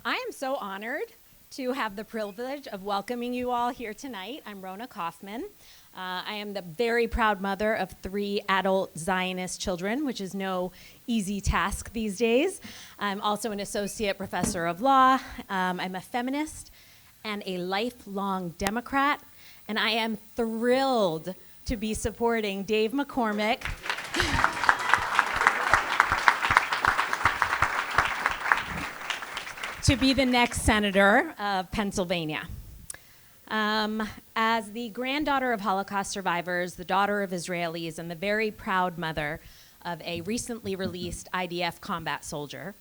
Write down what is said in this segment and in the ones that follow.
I am so honored to have the privilege of welcoming you all here tonight. I'm Rona Kaufman. I am the very proud mother of 3 adult Zionist children, which is no easy task these days. I'm also an associate professor of law. I'm a feminist and a lifelong Democrat, and I am thrilled to be supporting Dave McCormick to be the next senator of Pennsylvania. As the granddaughter of Holocaust survivors, the daughter of Israelis, and the very proud mother of a recently released IDF combat soldier,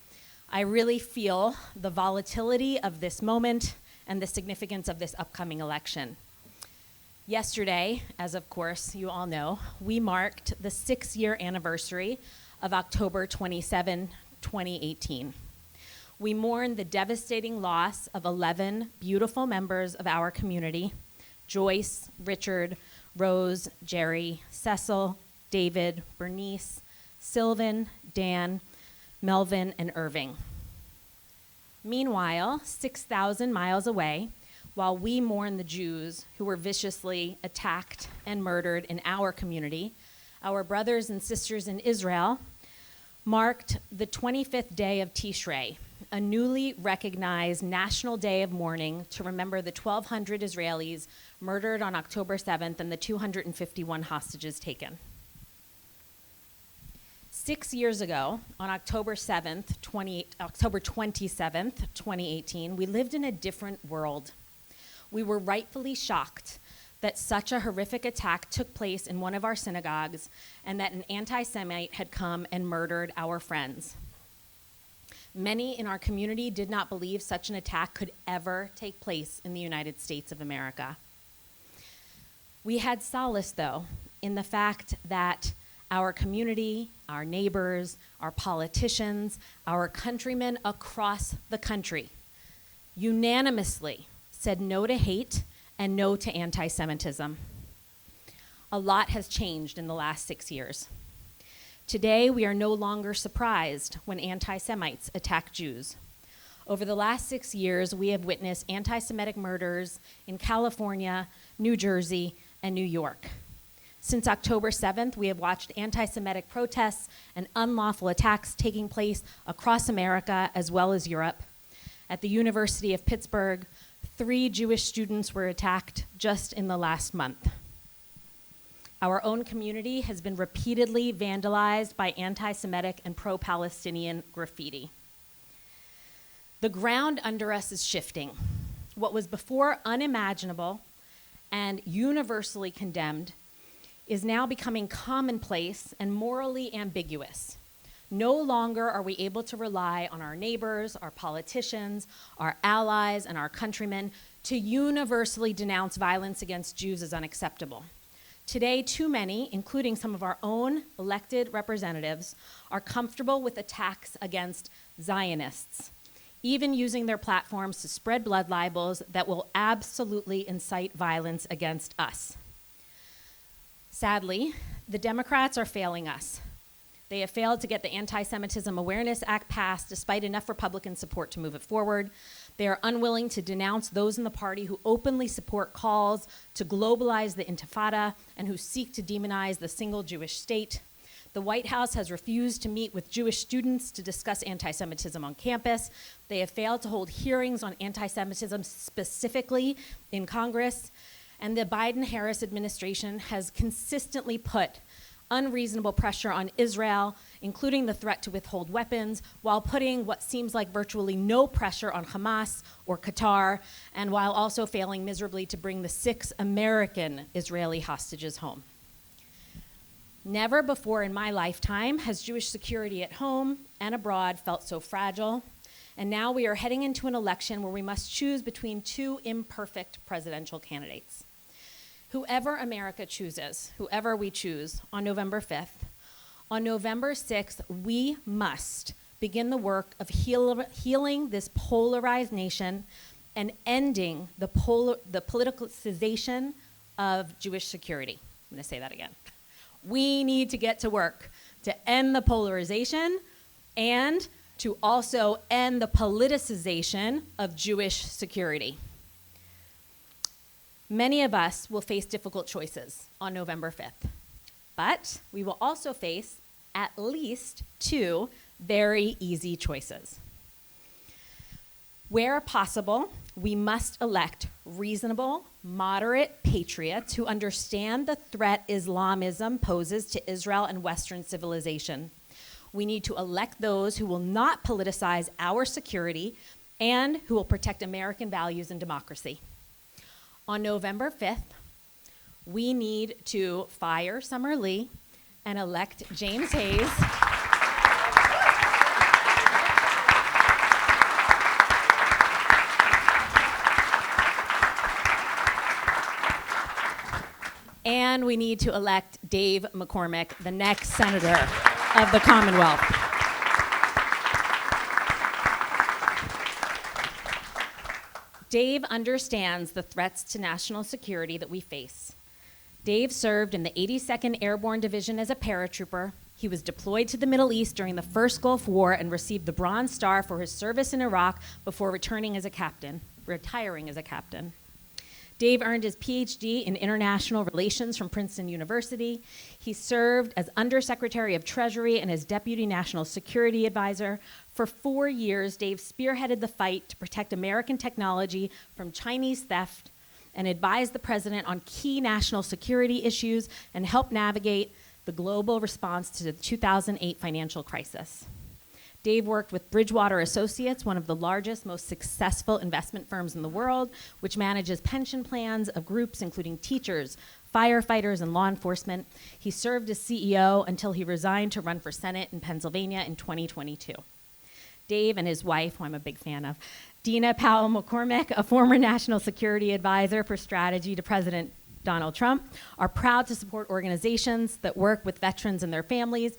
I really feel the volatility of this moment and the significance of this upcoming election. Yesterday, as of course you all know, we marked the 6-year anniversary of October 27, 2018. We mourn the devastating loss of 11 beautiful members of our community: Joyce, Richard, Rose, Jerry, Cecil, David, Bernice, Sylvan, Dan, Melvin, and Irving. Meanwhile, 6,000 miles away, while we mourn the Jews who were viciously attacked and murdered in our community, our brothers and sisters in Israel marked the 25th day of Tishrei, a newly recognized national day of mourning to remember the 1,200 Israelis murdered on October 7th and the 251 hostages taken. 6 years ago, on October 27th, 2018, we lived in a different world. We were rightfully shocked that such a horrific attack took place in one of our synagogues and that an anti-Semite had come and murdered our friends. Many in our community did not believe such an attack could ever take place in the United States of America. We had solace, though, in the fact that our community, our neighbors, our politicians, our countrymen across the country unanimously said no to hate and no to anti-Semitism. A lot has changed in the last 6 years. Today, we are no longer surprised when anti-Semites attack Jews. Over the last 6 years, we have witnessed anti-Semitic murders in California, New Jersey, and New York. Since October 7th, we have watched anti-Semitic protests and unlawful attacks taking place across America as well as Europe. At the University of Pittsburgh, 3 Jewish students were attacked just in the last month. Our own community has been repeatedly vandalized by anti-Semitic and pro-Palestinian graffiti. The ground under us is shifting. What was before unimaginable and universally condemned is now becoming commonplace and morally ambiguous. No longer are we able to rely on our neighbors, our politicians, our allies, and our countrymen to universally denounce violence against Jews as unacceptable. Today, too many, including some of our own elected representatives, are comfortable with attacks against Zionists, even using their platforms to spread blood libels that will absolutely incite violence against us. Sadly, the Democrats are failing us. They have failed to get the Anti-Semitism Awareness Act passed despite enough Republican support to move it forward. They are unwilling to denounce those in the party who openly support calls to globalize the Intifada and who seek to demonize the single Jewish state. The White House has refused to meet with Jewish students to discuss anti-Semitism on campus. They have failed to hold hearings on anti-Semitism specifically in Congress. And the Biden-Harris administration has consistently put unreasonable pressure on Israel, including the threat to withhold weapons, while putting what seems like virtually no pressure on Hamas or Qatar, and while also failing miserably to bring the 6 American Israeli hostages home. Never before in my lifetime has Jewish security at home and abroad felt so fragile, and now we are heading into an election where we must choose between 2 imperfect presidential candidates. Whoever America chooses, whoever we choose on November 5th, on November 6th, we must begin the work of healing this polarized nation and ending the politicization of Jewish security. I'm going to say that again. We need to get to work to end the polarization and to also end the politicization of Jewish security. Many of us will face difficult choices on November 5th, but we will also face at least 2 very easy choices. Where possible, we must elect reasonable, moderate patriots who understand the threat Islamism poses to Israel and Western civilization. We need to elect those who will not politicize our security and who will protect American values and democracy. On November 5th, we need to fire Summer Lee and elect James Hayes and we need to elect Dave McCormick, the next senator of the Commonwealth. Dave understands the threats to national security that we face. Dave served in the 82nd Airborne Division as a paratrooper. He was deployed to the Middle East during the First Gulf War and received the Bronze Star for his service in Iraq before retiring as a captain. Dave earned his PhD in International Relations from Princeton University. He served as Undersecretary of Treasury and as Deputy National Security Advisor. For 4 years, Dave spearheaded the fight to protect American technology from Chinese theft and advised the president on key national security issues and helped navigate the global response to the 2008 financial crisis. Dave worked with Bridgewater Associates, one of the largest, most successful investment firms in the world, which manages pension plans of groups including teachers, firefighters, and law enforcement. He served as CEO until he resigned to run for Senate in Pennsylvania in 2022. Dave and his wife, who I'm a big fan of, Dina Powell McCormick, a former national security advisor for strategy to President Donald Trump, are proud to support organizations that work with veterans and their families.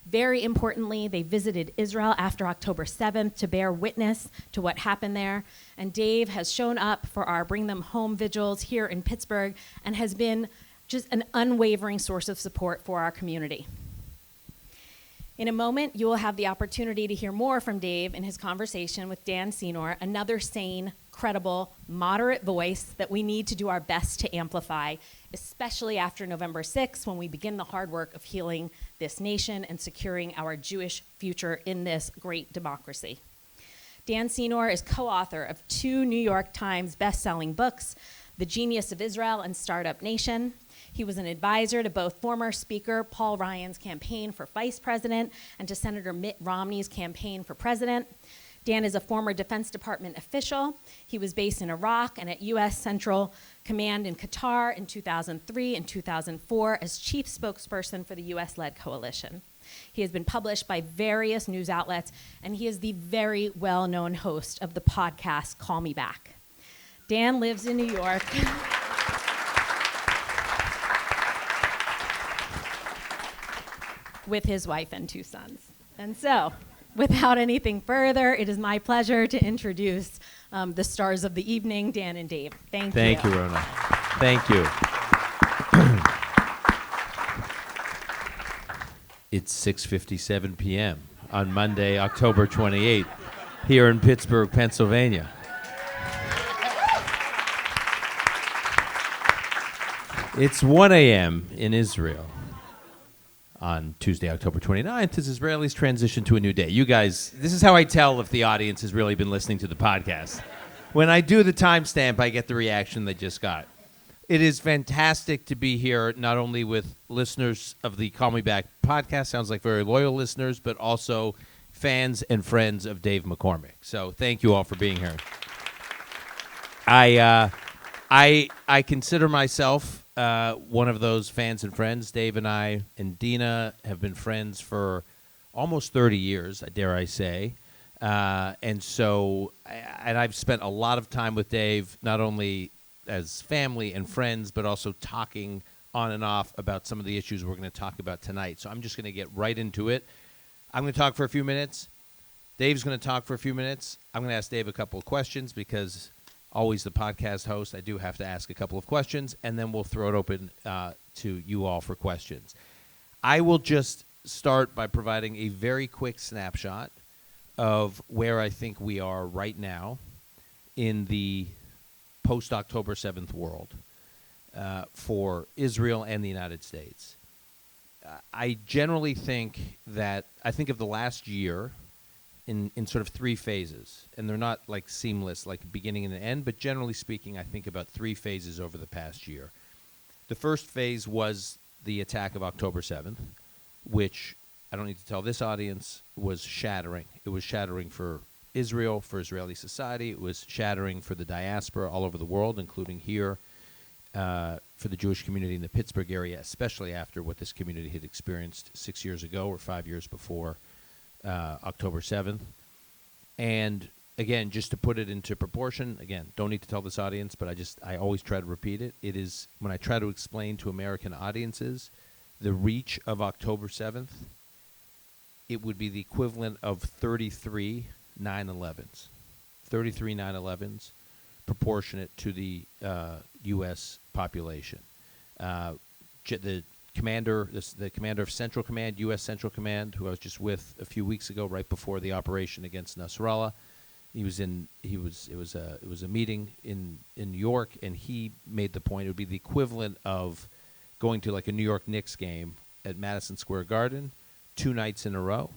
Very importantly, they visited Israel after October 7th to bear witness to what happened there. And Dave has shown up for our Bring Them Home vigils here in Pittsburgh and has been just an unwavering source of support for our community. In a moment, you will have the opportunity to hear more from Dave in his conversation with Dan Senor, another sane, credible, moderate voice that we need to do our best to amplify, especially after November 6th, when we begin the hard work of healing this nation and securing our Jewish future in this great democracy. Dan Senor is co-author of 2 New York Times best-selling books, The Genius of Israel and Startup Nation. He was an advisor to both former Speaker Paul Ryan's campaign for vice president and to Senator Mitt Romney's campaign for president. Dan is a former Defense Department official. He was based in Iraq and at U.S. Central Command in Qatar in 2003 and 2004 as chief spokesperson for the U.S.-led coalition. He has been published by various news outlets, and he is the very well-known host of the podcast Call Me Back. Dan lives in New York. With his wife and 2 sons. And so, without anything further, it is my pleasure to introduce the stars of the evening, Dan and Dave. Thank you. Thank you, Rona. Thank you. It's 6:57 p.m. on Monday, October 28th, here in Pittsburgh, Pennsylvania. It's 1 a.m. in Israel. On Tuesday, October 29th, as Israelis transition to a new day. You guys, this is how I tell if the audience has really been listening to the podcast. When I do the timestamp, I get the reaction they just got. It is fantastic to be here, not only with listeners of the Call Me Back podcast, sounds like very loyal listeners, but also fans and friends of Dave McCormick. So thank you all for being here. I consider myself one of those fans and friends. Dave and I and Dina have been friends for almost 30 years, dare I say. And I've spent a lot of time with Dave, not only as family and friends, but also talking on and off about some of the issues we're going to talk about tonight. So I'm just going to get right into it. I'm going to talk for a few minutes. Dave's going to talk for a few minutes. I'm going to ask Dave a couple of questions because always the podcast host, I do have to ask a couple of questions, and then we'll throw it open to you all for questions. I will just start by providing a very quick snapshot of where I think we are right now in the post-October 7th world for Israel and the United States. I generally think that I think of the last year in sort of three phases, and they're not like seamless, like beginning and the end, but generally speaking, I think about three phases over the past year. The first phase was the attack of October 7th, which I don't need to tell this audience was shattering. It was shattering for Israel, for Israeli society. It was shattering for the diaspora all over the world, including here, for the Jewish community in the Pittsburgh area, especially after what this community had experienced 6 years ago or 5 years before October 7th. And again, just to put it into proportion, again, don't need to tell this audience, but I always try to repeat it. It is, when I try to explain to American audiences the reach of October 7th, it would be the equivalent of 33 9/11s. 33 9/11s proportionate to the U.S. population. The commander of Central Command, U.S. Central Command, who I was just with a few weeks ago, right before the operation against Nasrallah, it was a meeting in New York, and he made the point it would be the equivalent of going to like a New York Knicks game at Madison Square Garden 2 nights in a row,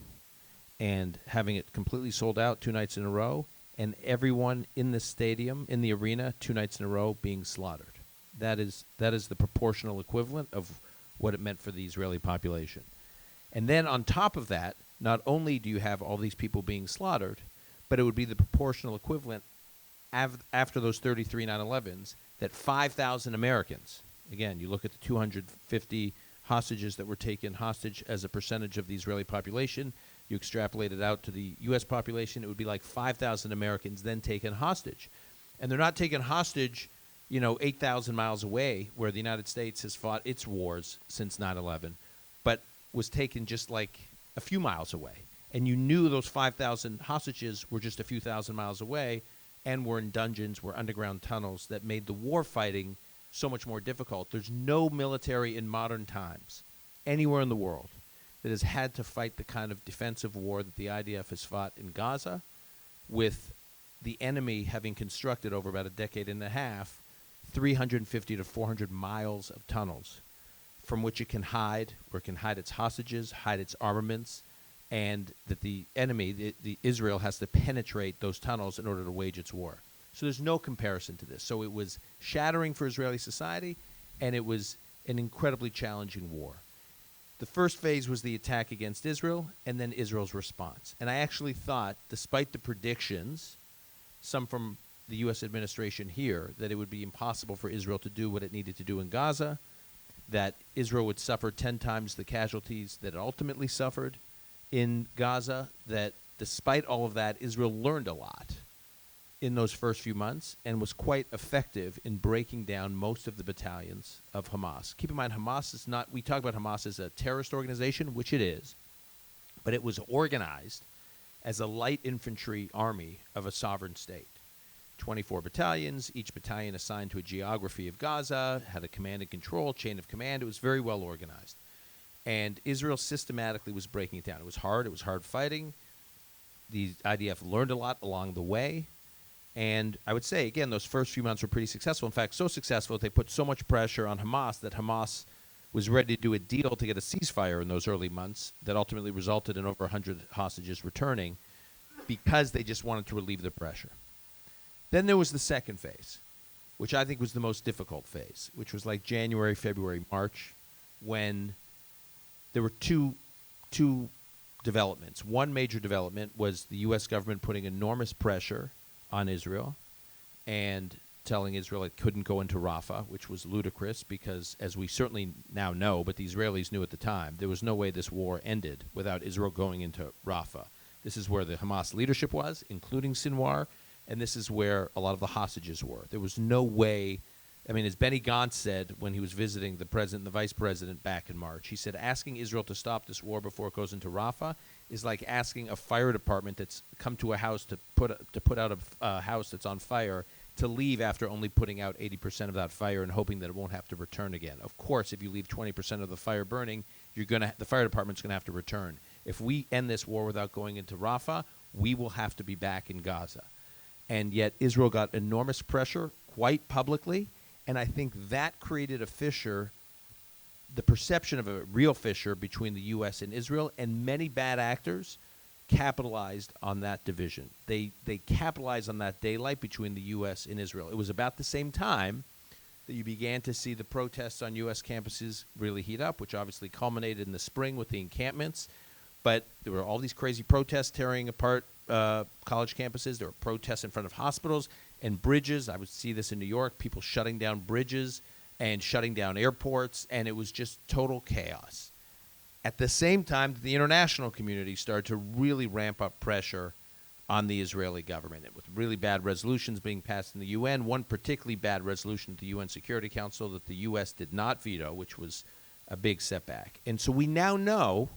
and having it completely sold out 2 nights in a row, and everyone in the stadium, in the arena, 2 nights in a row being slaughtered. That is the proportional equivalent of what it meant for the Israeli population. And then on top of that, not only do you have all these people being slaughtered, but it would be the proportional equivalent after those 33 9/11s that 5,000 Americans, again, you look at the 250 hostages that were taken hostage as a percentage of the Israeli population, you extrapolate it out to the U.S. population, it would be like 5,000 Americans then taken hostage. And they're not taken hostage, 8,000 miles away, where the United States has fought its wars since 9/11, but was taken just like a few miles away. And you knew those 5,000 hostages were just a few thousand miles away and were in dungeons, were underground tunnels that made the war fighting so much more difficult. There's no military in modern times anywhere in the world that has had to fight the kind of defensive war that the IDF has fought in Gaza, with the enemy having constructed over about a decade and a half 350 to 400 miles of tunnels from which it can hide, where it can hide its hostages, hide its armaments, and that the enemy, the Israel, has to penetrate those tunnels in order to wage its war. So there's no comparison to this. So it was shattering for Israeli society, and it was an incredibly challenging war. The first phase was the attack against Israel, and then Israel's response. And I actually thought, despite the predictions, some from the U.S. administration here, that it would be impossible for Israel to do what it needed to do in Gaza, that Israel would suffer 10 times the casualties that it ultimately suffered in Gaza, that despite all of that, Israel learned a lot in those first few months and was quite effective in breaking down most of the battalions of Hamas. Keep in mind, Hamas is not, we talk about Hamas as a terrorist organization, which it is, but it was organized as a light infantry army of a sovereign state. 24 battalions, each battalion assigned to a geography of Gaza, had a command and control, chain of command. It was very well organized. And Israel systematically was breaking it down. It was hard fighting. The IDF learned a lot along the way. And I would say, again, those first few months were pretty successful. In fact, so successful that they put so much pressure on Hamas that Hamas was ready to do a deal to get a ceasefire in those early months that ultimately resulted in over 100 hostages returning because they just wanted to relieve the pressure. Then there was the second phase, which I think was the most difficult phase, which was like January, February, March, when there were two developments. One major development was the U.S. government putting enormous pressure on Israel and telling Israel it couldn't go into Rafah, which was ludicrous because, as we certainly now know, but the Israelis knew at the time, there was no way this war ended without Israel going into Rafah. This is where the Hamas leadership was, including Senor, and this is where a lot of the hostages were. There was no way. I mean, as Benny Gantz said when he was visiting the president and the vice president back in March, he said asking Israel to stop this war before it goes into Rafah is like asking a fire department that's come to a house to put out a house that's on fire to leave after only putting out 80% of that fire and hoping that it won't have to return again. Of course, if you leave 20% of the fire burning, the fire department's going to have to return. If we end this war without going into Rafah, we will have to be back in Gaza. And yet Israel got enormous pressure quite publicly, and I think that created a fissure, the perception of a real fissure between the U.S. and Israel, and many bad actors capitalized on that division. They capitalized on that daylight between the U.S. and Israel. It was about the same time that you began to see the protests on U.S. campuses really heat up, which obviously culminated in the spring with the encampments. But there were all these crazy protests tearing apart college campuses. There were protests in front of hospitals and bridges. I would see this in New York, people shutting down bridges and shutting down airports, and it was just total chaos. At the same time, the international community started to really ramp up pressure on the Israeli government, with really bad resolutions being passed in the UN, one particularly bad resolution at the UN Security Council that the U.S. did not veto, which was a big setback. And so we now know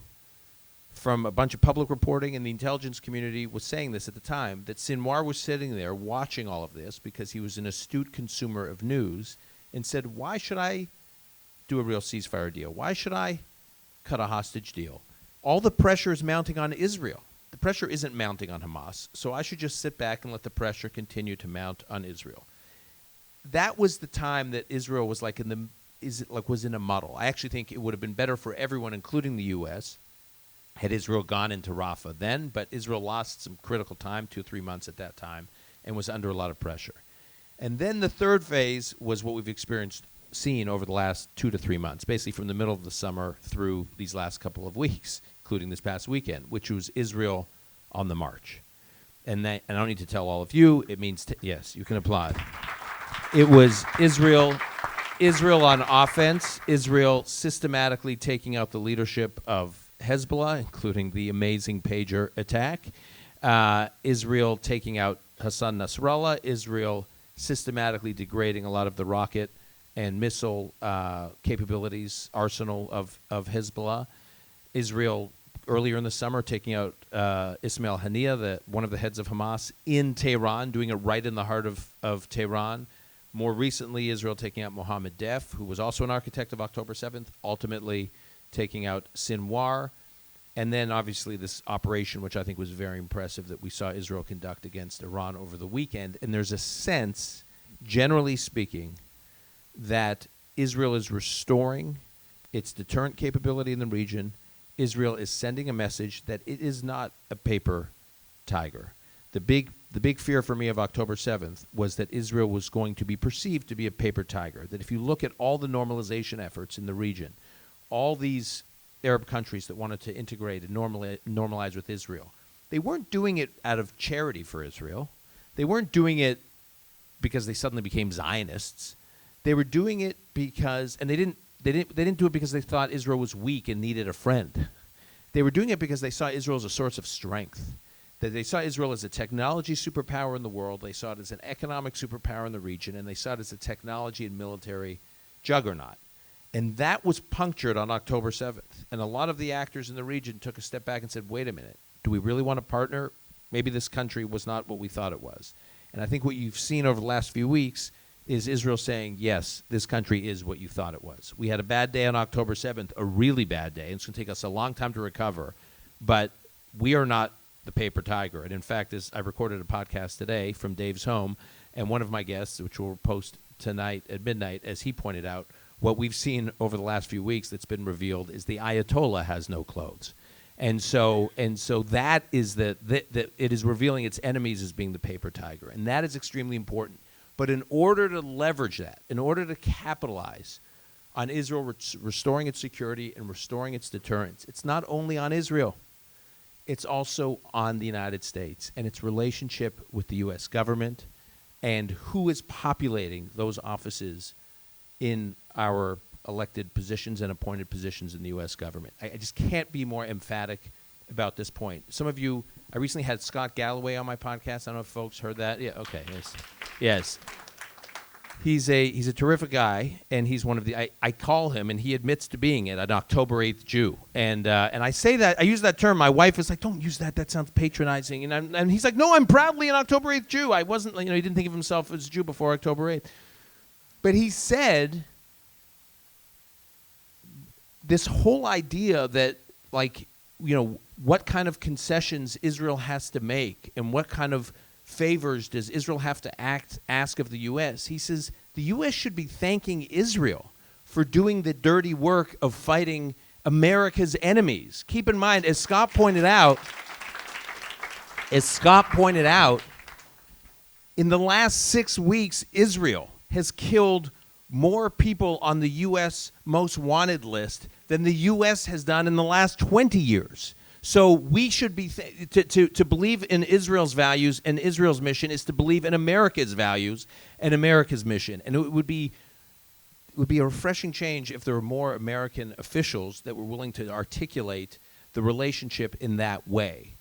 from a bunch of public reporting, and the intelligence community was saying this at the time, that Senor was sitting there watching all of this because he was an astute consumer of news and said, why should I do a real ceasefire deal? Why should I cut a hostage deal? All the pressure is mounting on Israel. The pressure isn't mounting on Hamas, so I should just sit back and let the pressure continue to mount on Israel. That was the time that Israel was was in a muddle. I actually think it would have been better for everyone, including the U.S., had Israel gone into Rafah then, but Israel lost some critical time, 2-3 months at that time, and was under a lot of pressure. And then the third phase was what we've seen over the last 2 to 3 months, basically from the middle of the summer through these last couple of weeks, including this past weekend, which was Israel on the march. And I don't need to tell all of you, it means, yes, you can applaud. It was Israel on offense, Israel systematically taking out the leadership of Hezbollah, including the amazing pager attack, Israel taking out Hassan Nasrallah, Israel systematically degrading a lot of the rocket and missile capabilities, arsenal of Hezbollah, Israel earlier in the summer taking out Ismail Haniyeh, one of the heads of Hamas, in Tehran, doing it right in the heart of Tehran. More recently, Israel taking out Mohammed Def, who was also an architect of October 7th, ultimately taking out Sinwar, and then obviously this operation, which I think was very impressive, that we saw Israel conduct against Iran over the weekend. And there's a sense, generally speaking, that Israel is restoring its deterrent capability in the region. Israel is sending a message that it is not a paper tiger. The big fear for me of October 7th was that Israel was going to be perceived to be a paper tiger, that if you look at all the normalization efforts in the region, all these Arab countries that wanted to integrate and normalize with Israel, they weren't doing it out of charity for Israel. They weren't doing it because they suddenly became Zionists. They were doing it because, and they didn't do it because they thought Israel was weak and needed a friend. They were doing it because they saw Israel as a source of strength. That they saw Israel as a technology superpower in the world. They saw it as an economic superpower in the region, and they saw it as a technology and military juggernaut. And that was punctured on October 7th. And a lot of the actors in the region took a step back and said, wait a minute, do we really want to partner? Maybe this country was not what we thought it was. And I think what you've seen over the last few weeks is Israel saying, yes, this country is what you thought it was. We had a bad day on October 7th, a really bad day, and it's going to take us a long time to recover. But we are not the paper tiger. And in fact, as I recorded a podcast today from Dave's home, and one of my guests, which we'll post tonight at midnight, as he pointed out, what we've seen over the last few weeks that's been revealed is the Ayatollah has no clothes. And so that is that it is revealing its enemies as being the paper tiger. And that is extremely important. But in order to leverage that, in order to capitalize on Israel restoring its security and restoring its deterrence, it's not only on Israel. It's also on the United States and its relationship with the U.S. government and who is populating those offices in our elected positions and appointed positions in the U.S. government. I just can't be more emphatic about this point. Some of you, I recently had Scott Galloway on my podcast. I don't know if folks heard that. Yeah, okay, yes. He's a terrific guy, and he's one of the, I call him, and he admits to being it, an October 8th Jew. And I say that, I use that term. My wife is like, don't use that. That sounds patronizing. And he's like, no, I'm proudly an October 8th Jew. I wasn't, he didn't think of himself as a Jew before October 8th. But he said this whole idea that, what kind of concessions Israel has to make and what kind of favors does Israel have to ask of the U.S. He says the U.S. should be thanking Israel for doing the dirty work of fighting America's enemies. Keep in mind, as Scott pointed out, in the last 6 weeks, Israel has killed more people on the U.S. most wanted list than the U.S. has done in the last 20 years. So we should be to believe in Israel's values and Israel's mission is to believe in America's values and America's mission. And it would be a refreshing change if there were more American officials that were willing to articulate the relationship in that way.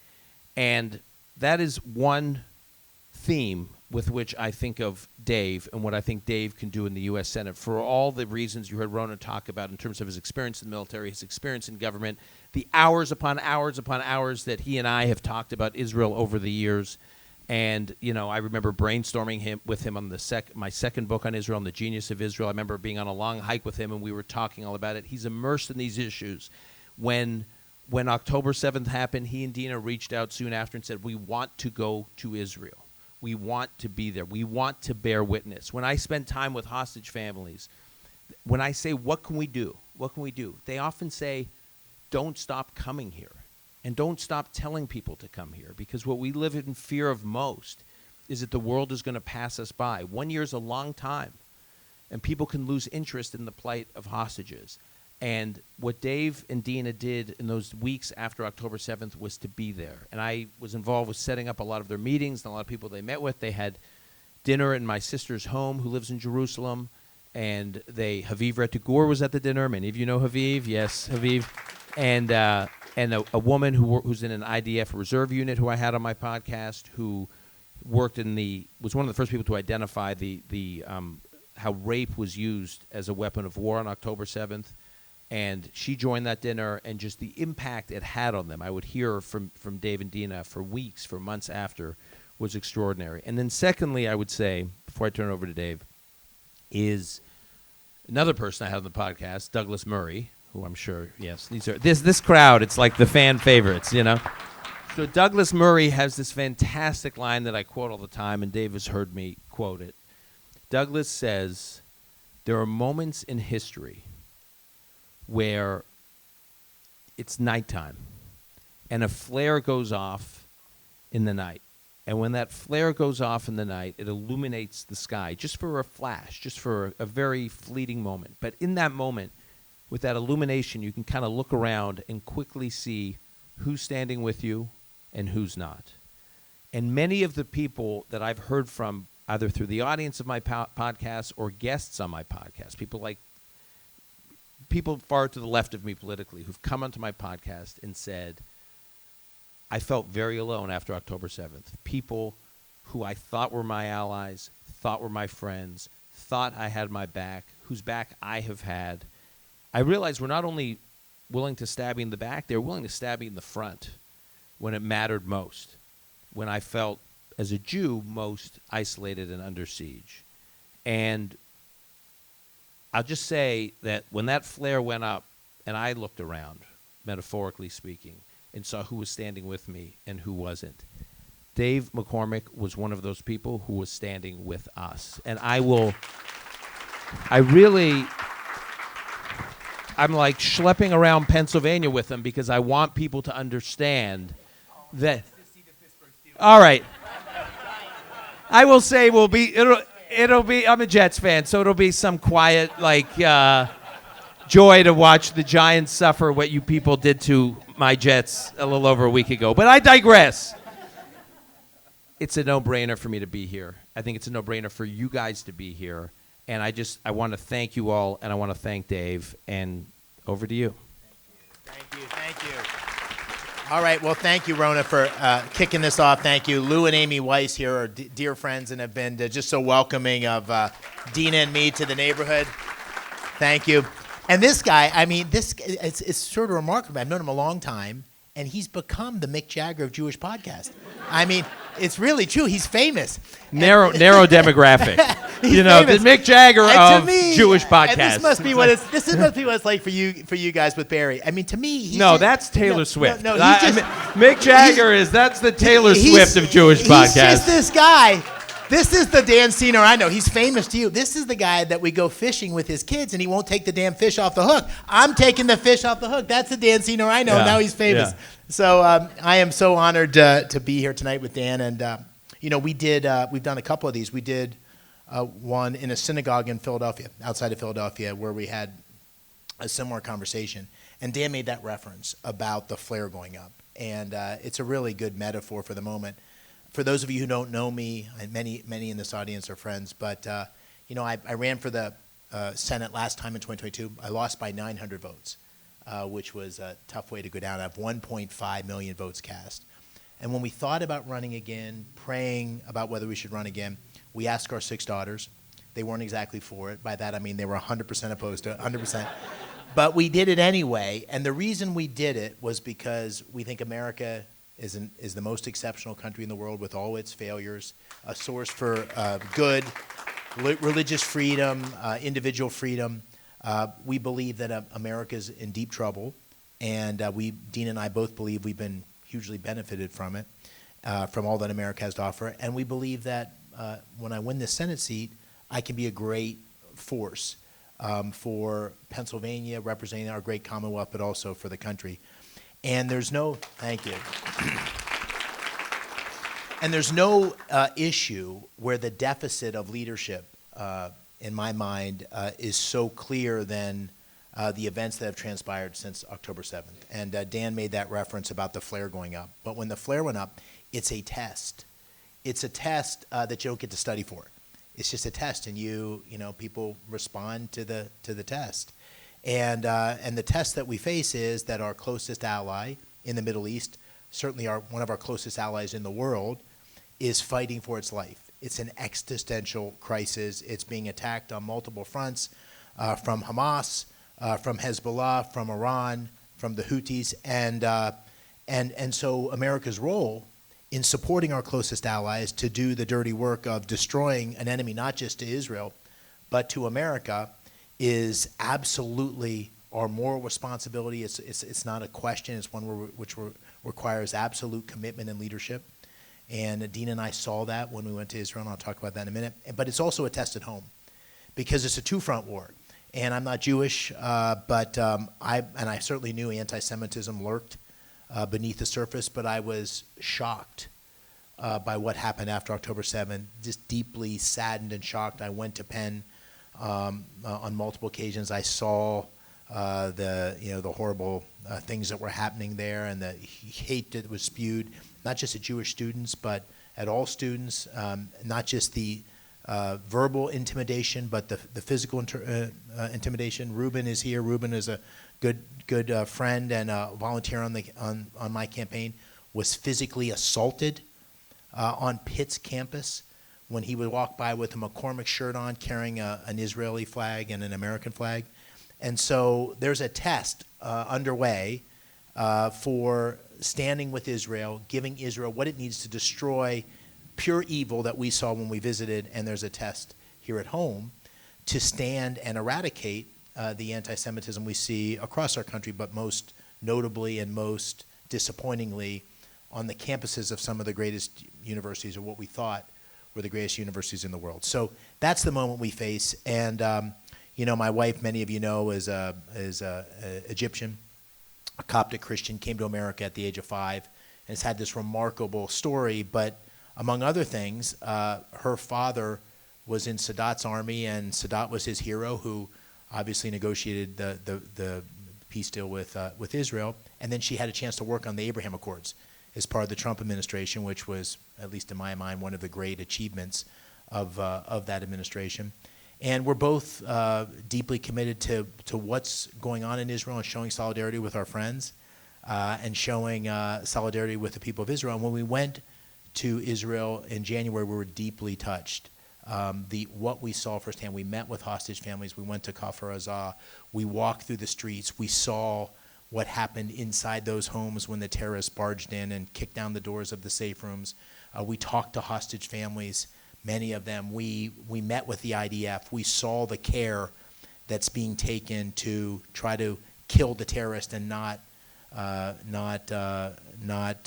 And that is one theme with which I think of Dave and what I think Dave can do in the U.S. Senate for all the reasons you heard Ronan talk about in terms of his experience in the military, his experience in government, the hours upon hours upon hours that he and I have talked about Israel over the years. And, you know, I remember brainstorming with him on my second book on Israel, on the Genius of Israel. I remember being on a long hike with him, and we were talking all about it. He's immersed in these issues. When October 7th happened, he and Dina reached out soon after and said, we want to go to Israel. We want to be there. We want to bear witness. When I spend time with hostage families, when I say, what can we do? What can we do? They often say, don't stop coming here. And don't stop telling people to come here, because what we live in fear of most is that the world is going to pass us by. 1 year is a long time, and people can lose interest in the plight of hostages. And what Dave and Dina did in those weeks after October 7th was to be there. And I was involved with setting up a lot of their meetings and a lot of people they met with. They had dinner in my sister's home, who lives in Jerusalem, and Haviv Retigur was at the dinner. Many of you know Haviv. Yes, Haviv. And a woman who's in an IDF reserve unit who I had on my podcast, who worked was one of the first people to identify how rape was used as a weapon of war on October 7th. And she joined that dinner, and just the impact it had on them, I would hear from Dave and Dina for weeks, for months after, was extraordinary. And then secondly, I would say, before I turn it over to Dave, is another person I had on the podcast, Douglas Murray, who I'm sure, yes, this crowd, it's like the fan favorites, you know. So Douglas Murray has this fantastic line that I quote all the time, and Dave has heard me quote it. Douglas says, there are moments in history where it's nighttime and a flare goes off in the night. And when that flare goes off in the night, it illuminates the sky just for a flash, just for a very fleeting moment. But in that moment, with that illumination, you can kind of look around and quickly see who's standing with you and who's not. And many of the people that I've heard from, either through the audience of my podcast or guests on my podcast, people far to the left of me politically who've come onto my podcast and said, I felt very alone after October 7th. People who I thought were my allies, thought were my friends, thought I had my back, whose back I have had. I realized we're not only willing to stab me in the back, they were willing to stab me in the front when it mattered most, when I felt, as a Jew, most isolated and under siege. And I'll just say that when that flare went up and I looked around, metaphorically speaking, and saw who was standing with me and who wasn't, Dave McCormick was one of those people who was standing with us. And I'm like schlepping around Pennsylvania with them because I want people to understand that. All right. I will say it'll be, I'm a Jets fan, so it'll be some quiet, joy to watch the Giants suffer what you people did to my Jets a little over a week ago. But I digress. It's a no-brainer for me to be here. I think it's a no-brainer for you guys to be here. And I want to thank you all, and I want to thank Dave. And over to you. Thank you. All right, well, thank you, Rona, for kicking this off. Thank you. Lou and Amy Weiss here are dear friends and have been just so welcoming of Dina and me to the neighborhood. Thank you. And this guy, it's sort of remarkable. I've known him a long time, and he's become the Mick Jagger of Jewish podcast. It's really true. He's famous. Narrow demographic. You know, the famous. Mick Jagger And of to me, Jewish and podcasts. this must be what it's like for you guys with Barry. I mean, to me, he's No, just- that's Taylor Swift. No, I- he's just, Mick Jagger that's the Taylor he's- Swift of Jewish He's podcasts. just this guy. This is the Dan Senor I know. He's famous to you. This is the guy that we go fishing with his kids, and he won't take the damn fish off the hook. I'm taking the fish off the hook. That's the Dan Senor I know. Yeah, Now he's famous. yeah. So I am so honored to be here tonight with Dan. And you know, we've done a couple of these. We did one in a synagogue in Philadelphia, outside of Philadelphia, where we had a similar conversation. And Dan made that reference about the flare going up. And it's a really good metaphor for the moment. For those of you who don't know me, and many in this audience are friends, but you know, I ran for the Senate last time in 2022. I lost by 900 votes, which was a tough way to go down. I have 1.5 million votes cast. And when we thought about running again, praying about whether we should run again, we asked our 6 daughters. They weren't exactly for it. By that I mean they were 100% opposed to it, 100%. But we did it anyway, and the reason we did it was because we think America is the most exceptional country in the world with all its failures, a source for good, religious freedom, individual freedom. We believe that America's in deep trouble, and Dean and I both believe we've been hugely benefited from it, from all that America has to offer. And we believe that when I win this Senate seat, I can be a great force for Pennsylvania, representing our great Commonwealth, but also for the country. And there's no, thank you. And there's no issue where the deficit of leadership, in my mind, is so clear than the events that have transpired since October 7th. And Dan made that reference about the flare going up. But when the flare went up, it's a test. It's a test that you don't get to study for. It's just a test, and you know, people respond to the test. And the test that we face is that our closest ally in the Middle East, certainly one of our closest allies in the world, is fighting for its life. It's an existential crisis. It's being attacked on multiple fronts, from Hamas, from Hezbollah, from Iran, from the Houthis, and so America's role in supporting our closest allies to do the dirty work of destroying an enemy, not just to Israel, but to America, is absolutely our moral responsibility. It's not a question. It's one which requires absolute commitment and leadership. And Dean and I saw that when we went to Israel, and I'll talk about that in a minute. But it's also a test at home, because it's a two-front war. And I'm not Jewish, but I certainly knew anti-Semitism lurked beneath the surface, but I was shocked by what happened after October 7th, just deeply saddened and shocked. I went to Penn on multiple occasions. I saw the horrible things that were happening there, and the hate that was spewed, not just at Jewish students, but at all students, not just the verbal intimidation, but the physical intimidation. Ruben is here. Ruben is a good friend and a volunteer on my campaign, was physically assaulted on Pitt's campus when he would walk by with a McCormick shirt on, carrying an Israeli flag and an American flag. And so there's a test underway for standing with Israel, giving Israel what it needs to destroy pure evil that we saw when we visited, and there's a test here at home to stand and eradicate the anti-Semitism we see across our country, but most notably and most disappointingly on the campuses of some of the greatest universities, or what we thought were the greatest universities in the world. So that's the moment we face. And you know, my wife, many of you know, is Egyptian, a Coptic Christian, came to America at the age of 5, and has had this remarkable story. But among other things, her father was in Sadat's army, and Sadat was his hero, who obviously negotiated the peace deal with Israel. And then she had a chance to work on the Abraham Accords as part of the Trump administration, which was, at least in my mind, one of the great achievements of that administration. And we're both deeply committed to what's going on in Israel, and showing solidarity with our friends, and showing solidarity with the people of Israel. And when we went to Israel in January, we were deeply touched. What we saw firsthand, we met with hostage families. We went to Kfar Aza. We walked through the streets. We saw what happened inside those homes when the terrorists barged in and kicked down the doors of the safe rooms. We talked to hostage families. many of them. We met with the IDF. We saw the care that's being taken to try to kill the terrorist and not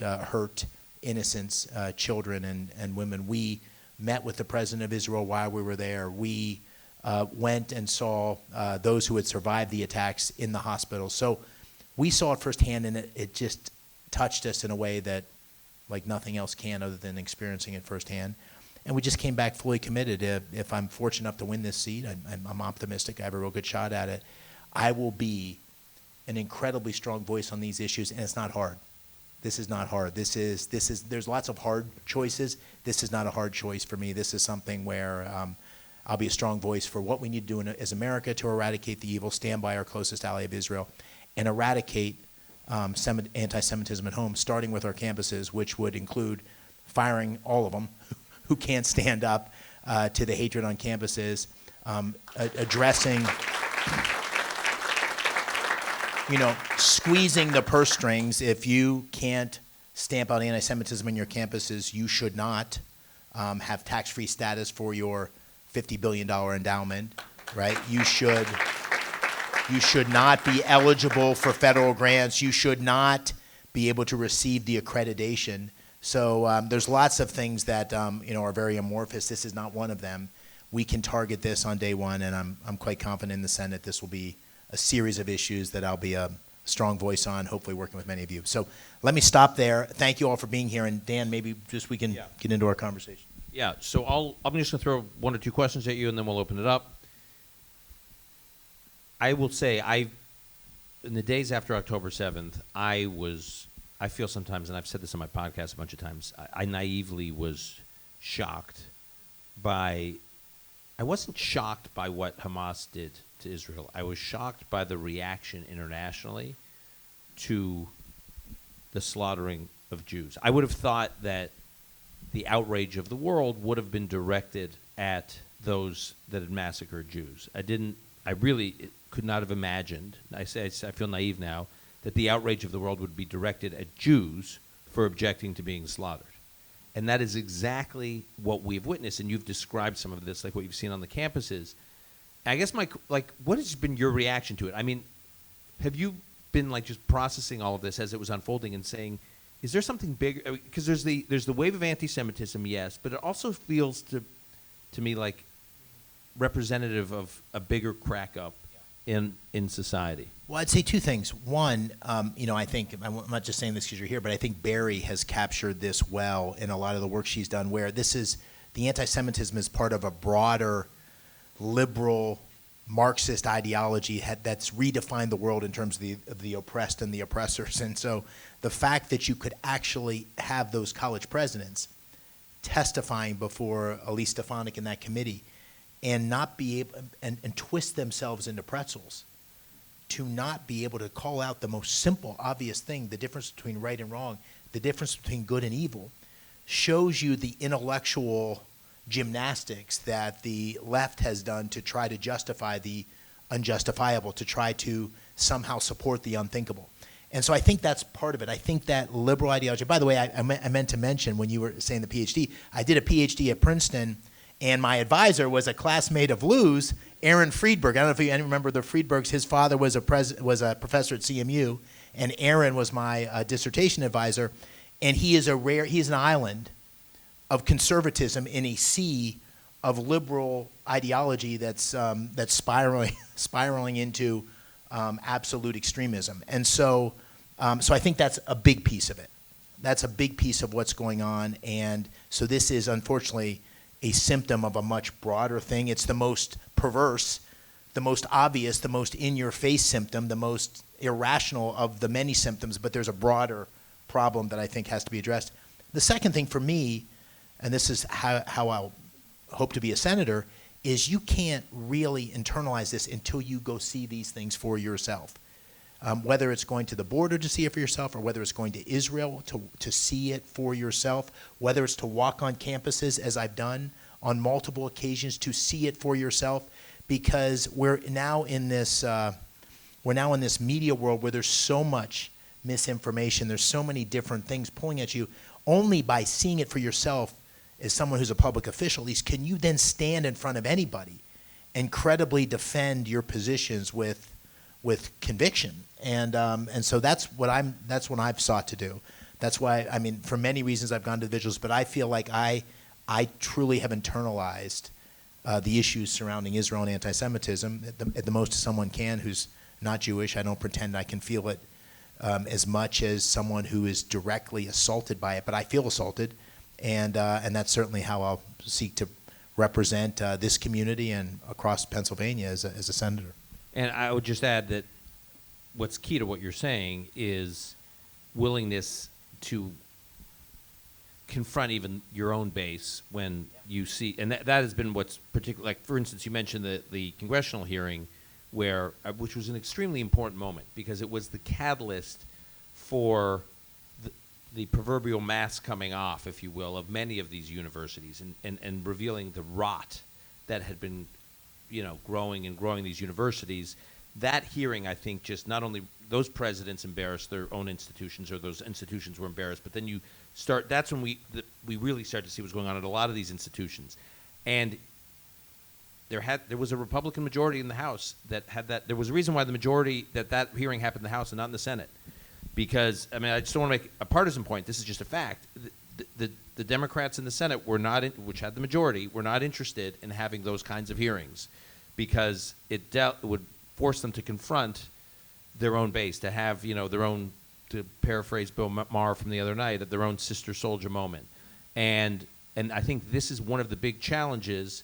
hurt innocents, children and women. We met with the president of Israel while we were there. We went and saw those who had survived the attacks in the hospital. So we saw it firsthand, and it just touched us in a way that like nothing else can, other than experiencing it firsthand. And we just came back fully committed. If I'm fortunate enough to win this seat, I'm optimistic. I have a real good shot at it. I will be an incredibly strong voice on these issues, and it's not hard. This is not hard. There's lots of hard choices. This is not a hard choice for me. This is something where I'll be a strong voice for what we need to do as America to eradicate the evil, stand by our closest ally of Israel, and eradicate anti-Semitism at home, starting with our campuses, which would include firing all of them who can't stand up to the hatred on campuses, addressing, squeezing the purse strings. If you can't stamp out anti-Semitism in your campuses, you should not have tax-free status for your $50 billion endowment, right? You should not be eligible for federal grants. You should not be able to receive the accreditation. So there's lots of things that are very amorphous. This is not one of them. We can target this on day one, and I'm quite confident in the Senate this will be a series of issues that I'll be a strong voice on, hopefully working with many of you. So let me stop there. Thank you all for being here. And Dan, maybe just we can get into our conversation. Yeah, so I'm just going to throw one or two questions at you, and then we'll open it up. I will say, in the days after October 7th, I feel sometimes, and I've said this on my podcast a bunch of times, I naively was shocked by, I wasn't shocked by what Hamas did to Israel. I was shocked by the reaction internationally to the slaughtering of Jews. I would have thought that the outrage of the world would have been directed at those that had massacred Jews. I really could not have imagined, I feel naive now, that the outrage of the world would be directed at Jews for objecting to being slaughtered. And that is exactly what we've witnessed, and you've described some of this, like what you've seen on the campuses. I guess what has been your reaction to it? I mean, have you been just processing all of this as it was unfolding and saying, is there something bigger? Because there's the wave of anti-Semitism, yes, but it also feels to me like representative of a bigger crack up in society. Well, I'd say two things. One, I think, I'm not just saying this because you're here, but I think Barry has captured this well in a lot of the work she's done, where the anti-Semitism is part of a broader liberal Marxist ideology that's redefined the world in terms of the oppressed and the oppressors. And so the fact that you could actually have those college presidents testifying before Elise Stefanik in that committee and not be able and twist themselves into pretzels to not be able to call out the most simple, obvious thing, the difference between right and wrong, the difference between good and evil, shows you the intellectual gymnastics that the left has done to try to justify the unjustifiable, to try to somehow support the unthinkable. And so I think that's part of it. I think that liberal ideology, by the way, I meant to mention when you were saying the PhD, I did a PhD at Princeton, and my advisor was a classmate of Lou's, Aaron Friedberg. I don't know if you remember the Friedbergs. His father was a professor at CMU, and Aaron was my dissertation advisor. And he's an island of conservatism in a sea of liberal ideology that's spiraling into absolute extremism. And so I think that's a big piece of it. That's a big piece of what's going on. And so this is unfortunately a symptom of a much broader thing. It's the most perverse, the most obvious, the most in-your-face symptom, the most irrational of the many symptoms, but there's a broader problem that I think has to be addressed. The second thing for me, and this is how I'll hope to be a senator, is you can't really internalize this until you go see these things for yourself. Whether it's going to the border to see it for yourself, or whether it's going to Israel to see it for yourself, whether it's to walk on campuses, as I've done on multiple occasions, to see it for yourself, because we're now in this media world where there's so much misinformation, there's so many different things pulling at you. Only by seeing it for yourself as someone who's a public official, is can you then stand in front of anybody and credibly defend your positions with conviction? And so that's what I've sought to do. That's why, I mean, for many reasons I've gone to the vigils, but I feel like I truly have internalized the issues surrounding Israel and anti-Semitism at the most as someone can who's not Jewish. I don't pretend I can feel it as much as someone who is directly assaulted by it, but I feel assaulted, and that's certainly how I'll seek to represent this community and across Pennsylvania as a senator. And I would just add that what's key to what you're saying is willingness to confront even your own base when you see, and that has been what's particular. Like, for instance, you mentioned the congressional hearing, where which was an extremely important moment because it was the catalyst for the proverbial mask coming off, if you will, of many of these universities and revealing the rot that had been, growing these universities. That hearing, I think, just not only those presidents embarrassed their own institutions, or those institutions were embarrassed, but then that's when we really start to see what's going on at a lot of these institutions. And there was a Republican majority in the House that had that. There was a reason why the majority that hearing happened in the House and not in the Senate. Because, I mean, I just don't want to make a partisan point. This is just a fact. The Democrats in the Senate which had the majority, were not interested in having those kinds of hearings because it would force them to confront their own base, to have, their own, to paraphrase Bill Maher from the other night, their own sister soldier moment. And I think this is one of the big challenges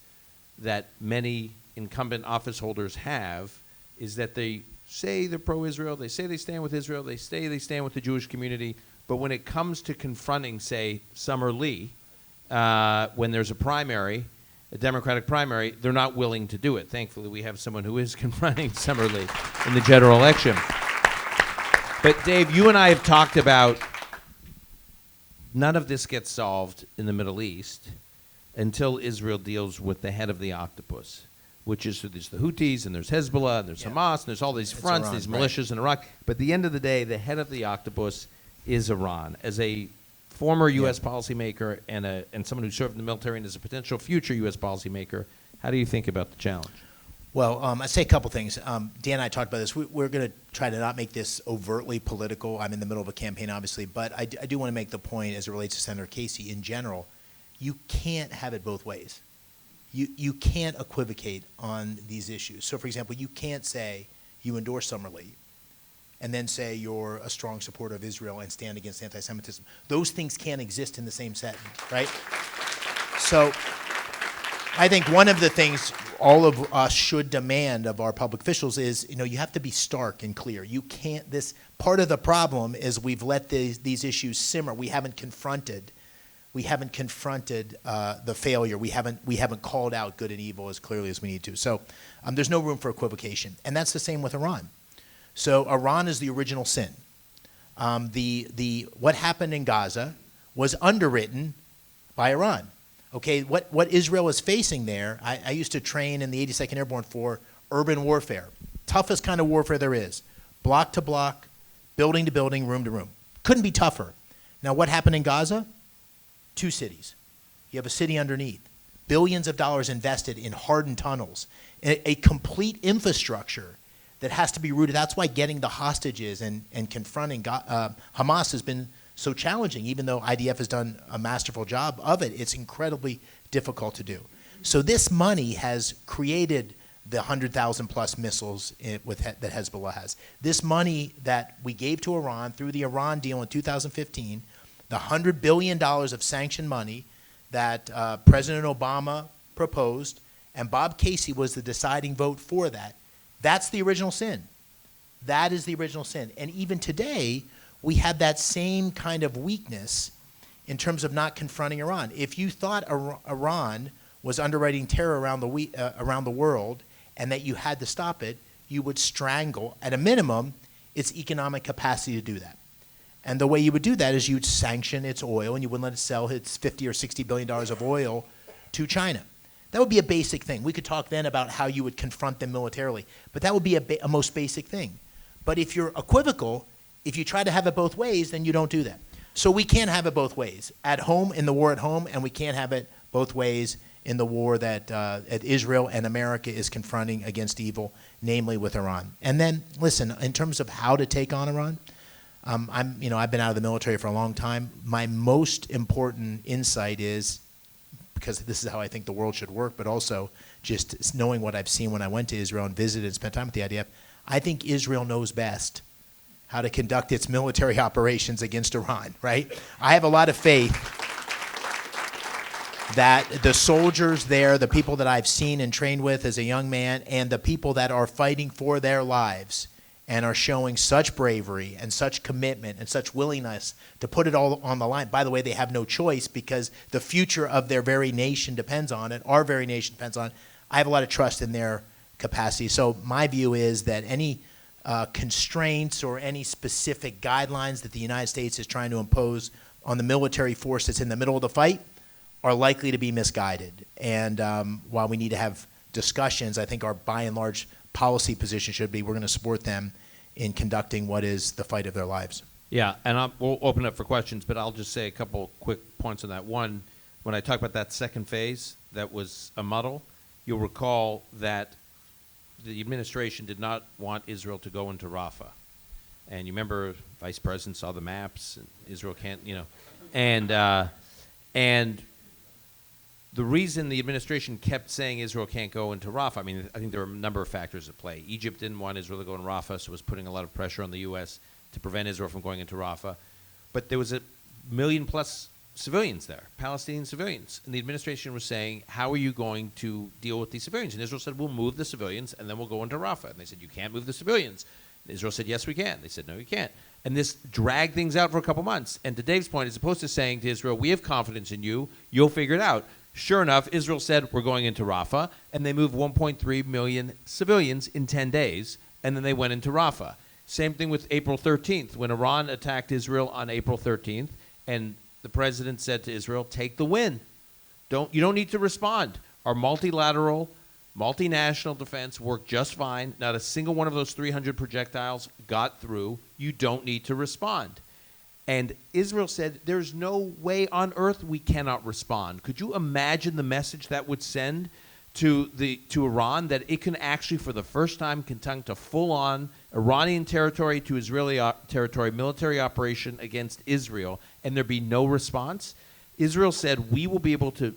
that many incumbent office holders have, is that they say they're pro-Israel, they say they stand with Israel, they say they stand with the Jewish community, but when it comes to confronting, say, Summer Lee, when there's a Democratic primary, they're not willing to do it. Thankfully, we have someone who is confronting Summer Lee in the general election. But Dave, you and I have talked about none of this gets solved in the Middle East until Israel deals with the head of the octopus, which is there's the Houthis, and there's Hezbollah, and there's Hamas, and there's all these fronts, Iran, these militias in Iraq. But at the end of the day, the head of the octopus is Iran. As a former U.S. policymaker and someone who served in the military and as a potential future U.S. policymaker, how do you think about the challenge? Well, I say a couple things. Dan and I talked about this. We're going to try to not make this overtly political. I'm in the middle of a campaign, obviously, but I do want to make the point as it relates to Senator Casey in general. You can't have it both ways. You can't equivocate on these issues. So, for example, you can't say you endorse Summer Lee and then say you're a strong supporter of Israel and stand against anti-Semitism. Those things can't exist in the same sentence, right? So I think one of the things all of us should demand of our public officials is, you have to be stark and clear. You can't, part of the problem is we've let these issues simmer. We haven't confronted the failure. We haven't called out good and evil as clearly as we need to. So there's no room for equivocation, and that's the same with Iran. So Iran is the original sin. What happened in Gaza was underwritten by Iran. Okay, what Israel is facing there, I used to train in the 82nd Airborne for urban warfare. Toughest kind of warfare there is. Block to block, building to building, room to room. Couldn't be tougher. Now what happened in Gaza? 2 cities. You have a city underneath. Billions of dollars invested in hardened tunnels. A complete infrastructure that has to be rooted. That's why getting the hostages and confronting Hamas has been so challenging. Even though IDF has done a masterful job of it, it's incredibly difficult to do. So this money has created the 100,000 plus missiles that Hezbollah has. This money that we gave to Iran through the Iran deal in 2015, the $100 billion of sanctioned money that President Obama proposed, and Bob Casey was the deciding vote for that. That's the original sin. That is the original sin. And even today, we have that same kind of weakness in terms of not confronting Iran. If you thought Iran was underwriting terror around the world and that you had to stop it, you would strangle, at a minimum, its economic capacity to do that. And the way you would do that is you'd sanction its oil and you wouldn't let it sell its $50 or $60 billion of oil to China. That would be a basic thing. We could talk then about how you would confront them militarily, but that would be a most basic thing. But if you're equivocal, if you try to have it both ways, then you don't do that. So we can't have it both ways. At home, in the war at home, and we can't have it both ways in the war that Israel and America is confronting against evil, namely with Iran. And then, listen, in terms of how to take on Iran, I've been out of the military for a long time. My most important insight is, because this is how I think the world should work, but also just knowing what I've seen when I went to Israel and visited and spent time with the IDF, I think Israel knows best how to conduct its military operations against Iran, right? I have a lot of faith that the soldiers there, the people that I've seen and trained with as a young man, and the people that are fighting for their lives and are showing such bravery and such commitment and such willingness to put it all on the line. By the way, they have no choice because the future of their very nation depends on it. Our very nation depends on it. I have a lot of trust in their capacity. So my view is that any constraints or any specific guidelines that the United States is trying to impose on the military force that's in the middle of the fight are likely to be misguided. And while we need to have discussions, I think our by and large policy position should be we're going to support them in conducting what is the fight of their lives. Yeah, and we'll open up for questions, but I'll just say a couple quick points on that. One, when I talk about that second phase that was a muddle, you'll recall that the administration did not want Israel to go into Rafah. And you remember Vice President saw the maps, and Israel can't, and the reason the administration kept saying Israel can't go into Rafah, I think there were a number of factors at play. Egypt didn't want Israel to go in Rafah, so it was putting a lot of pressure on the U.S. to prevent Israel from going into Rafah. But there was 1 million plus civilians there, Palestinian civilians. And the administration was saying, how are you going to deal with these civilians? And Israel said, we'll move the civilians, and then we'll go into Rafah. And they said, you can't move the civilians. And Israel said, yes, we can. They said, no, you can't. And this dragged things out for a couple months. And to Dave's point, as opposed to saying to Israel, we have confidence in you, you'll figure it out. Sure enough, Israel said, we're going into Rafah, and they moved 1.3 million civilians in 10 days, and then they went into Rafah. Same thing with April 13th, when Iran attacked Israel on April 13th, and the president said to Israel, take the win. You don't need to respond. Our multilateral, multinational defense worked just fine. Not a single one of those 300 projectiles got through. You don't need to respond. And Israel said, there's no way on earth we cannot respond. Could you imagine the message that would send to Iran, that it can actually, for the first time, conduct a full-on Iranian territory to Israeli territory military operation against Israel, and there be no response? Israel said, we will be able to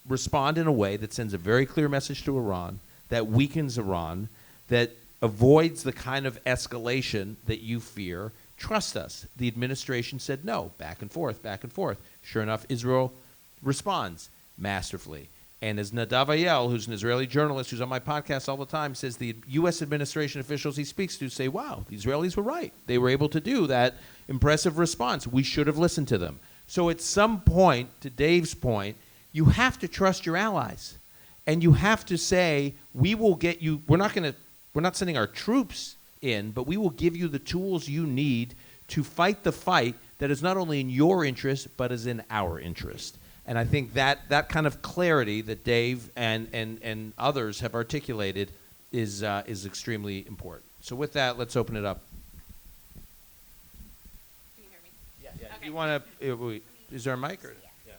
respond in a way that sends a very clear message to Iran, that weakens Iran, that avoids the kind of escalation that you fear. Trust us. The administration said no, back and forth, back and forth. Sure enough, Israel responds masterfully. And as Nadav Ayel, who's an Israeli journalist who's on my podcast all the time, says the U.S. administration officials he speaks to say, wow, the Israelis were right. They were able to do that impressive response. We should have listened to them. So at some point, to Dave's point, you have to trust your allies. And you have to say, we will get you, we're not sending our troops in, but we will give you the tools you need to fight the fight that is not only in your interest, but is in our interest. And I think that kind of clarity that Dave and others have articulated is extremely important. So with that, let's open it up. Can you hear me? Yeah. Okay. You want to? Is there a mic? Or? Yeah.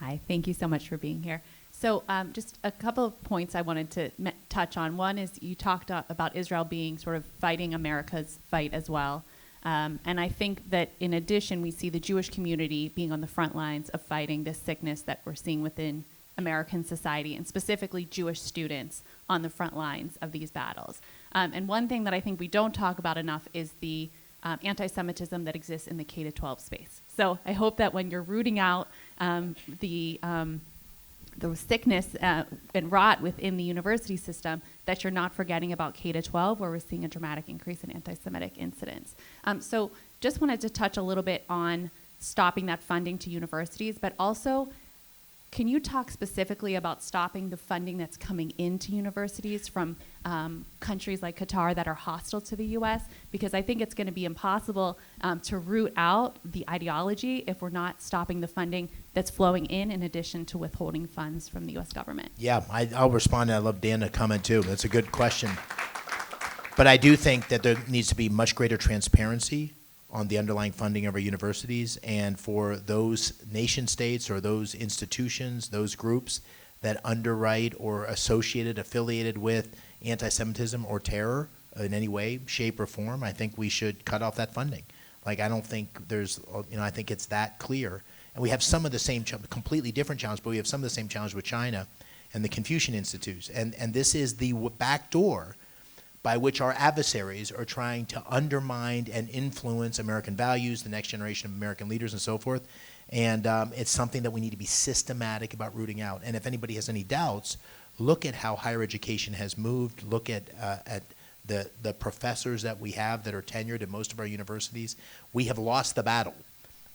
Hi, thank you so much for being here. So just a couple of points I wanted to touch on. One is you talked about Israel being sort of fighting America's fight as well. And I think that in addition, we see the Jewish community being on the front lines of fighting this sickness that we're seeing within American society, and specifically Jewish students on the front lines of these battles. And one thing that I think we don't talk about enough is the anti-Semitism that exists in the K-12 space. So I hope that when you're rooting out the sickness and rot within the university system, that you're not forgetting about K-12, where we're seeing a dramatic increase in anti-Semitic incidents. So just wanted to touch a little bit on stopping that funding to universities, but also, can you talk specifically about stopping the funding that's coming into universities from countries like Qatar that are hostile to the U.S.? Because I think it's going to be impossible to root out the ideology if we're not stopping the funding that's flowing in addition to withholding funds from the U.S. government. Yeah, I'll respond. I'd love Dan to comment too. That's a good question. But I do think that there needs to be much greater transparency on the underlying funding of our universities, and for those nation states or those institutions, those groups that underwrite or affiliated with anti-Semitism or terror in any way, shape, or form, I think we should cut off that funding. Like, I don't think there's, I think it's that clear. And we have some of the same, completely different challenge, but we have some of the same challenge with China and the Confucian Institutes. And this is the back door by which our adversaries are trying to undermine and influence American values, the next generation of American leaders, and so forth. And it's something that we need to be systematic about rooting out. And if anybody has any doubts, look at how higher education has moved. Look at the professors that we have that are tenured at most of our universities. We have lost the battle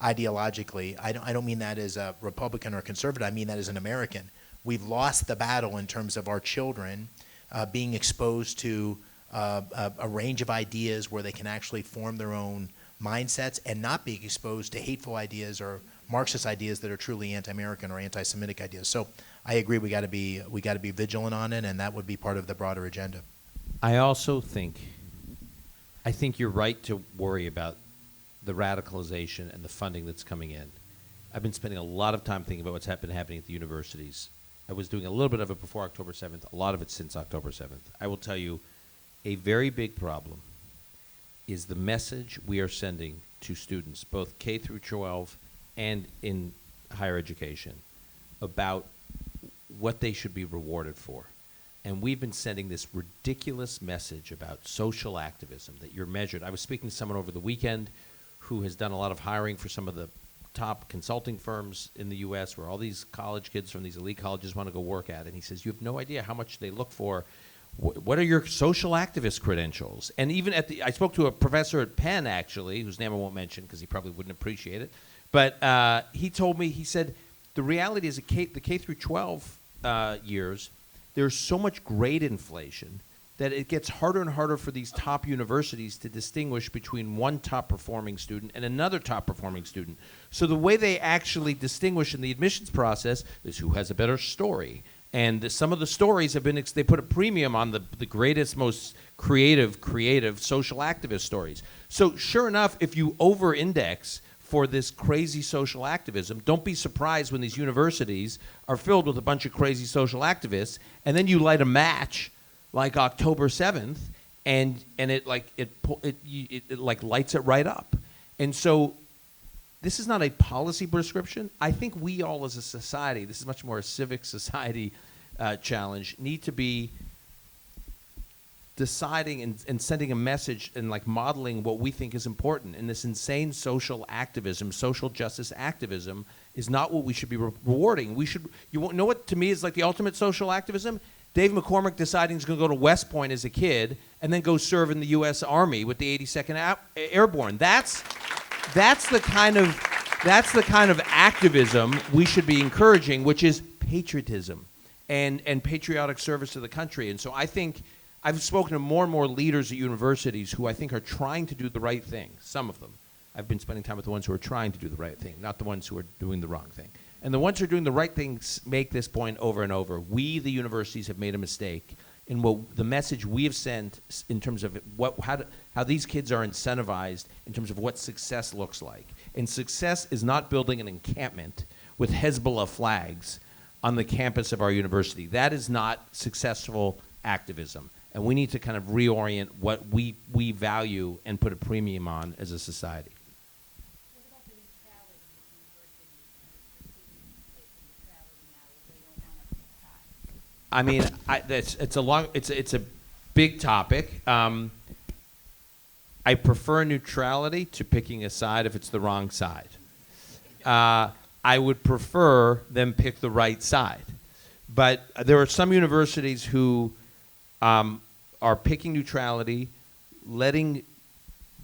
ideologically. I don't mean that as a Republican or conservative. I mean that as an American. We've lost the battle in terms of our children being exposed to a range of ideas where they can actually form their own mindsets, and not being exposed to hateful ideas or Marxist ideas that are truly anti-American or anti-Semitic ideas. So I agree, we got to be vigilant on it, and that would be part of the broader agenda. I also think you're right to worry about the radicalization and the funding that's coming in. I've been spending a lot of time thinking about what's been happening at the universities. I was doing a little bit of it before October 7th, a lot of it since October 7th. I will tell you, a very big problem is the message we are sending to students, both K through 12 and in higher education, about what they should be rewarded for. And we've been sending this ridiculous message about social activism, that you're measured. I was speaking to someone over the weekend who has done a lot of hiring for some of the top consulting firms in the U.S. where all these college kids from these elite colleges want to go work at. And he says, you have no idea how much they look for. What are your social activist credentials? And even I spoke to a professor at Penn, actually, whose name I won't mention because he probably wouldn't appreciate it. But he told me, he said, the reality is the K through 12 years, there's so much grade inflation that it gets harder and harder for these top universities to distinguish between one top-performing student and another top-performing student. So the way they actually distinguish in the admissions process is who has a better story. And some of the stories have been, they put a premium on the greatest, most creative social activist stories. So sure enough, if you over-index for this crazy social activism, don't be surprised when these universities are filled with a bunch of crazy social activists, and then you light a match like October 7th, and it lights it right up. And so this is not a policy prescription. I think we all as a society, this is much more a civic society challenge, need to be deciding and sending a message and like modeling what we think is important. And this insane social activism, social justice activism, is not what we should be rewarding. You know what to me is like the ultimate social activism? Dave McCormick deciding he's going to go to West Point as a kid and then go serve in the U.S. Army with the 82nd Airborne. That's the kind of activism we should be encouraging, which is patriotism and patriotic service to the country. And so I think I've spoken to more and more leaders at universities who I think are trying to do the right thing. Some of them. I've been spending time with the ones who are trying to do the right thing, not the ones who are doing the wrong thing. And the ones who are doing the right things make this point over and over. We, the universities, have made a mistake in what the message we have sent in terms of how these kids are incentivized in terms of what success looks like. And success is not building an encampment with Hezbollah flags on the campus of our university. That is not successful activism. And we need to kind of reorient what we value and put a premium on as a society. I mean, it's a big topic. I prefer neutrality to picking a side if it's the wrong side. I would prefer them pick the right side. But there are some universities who are picking neutrality, letting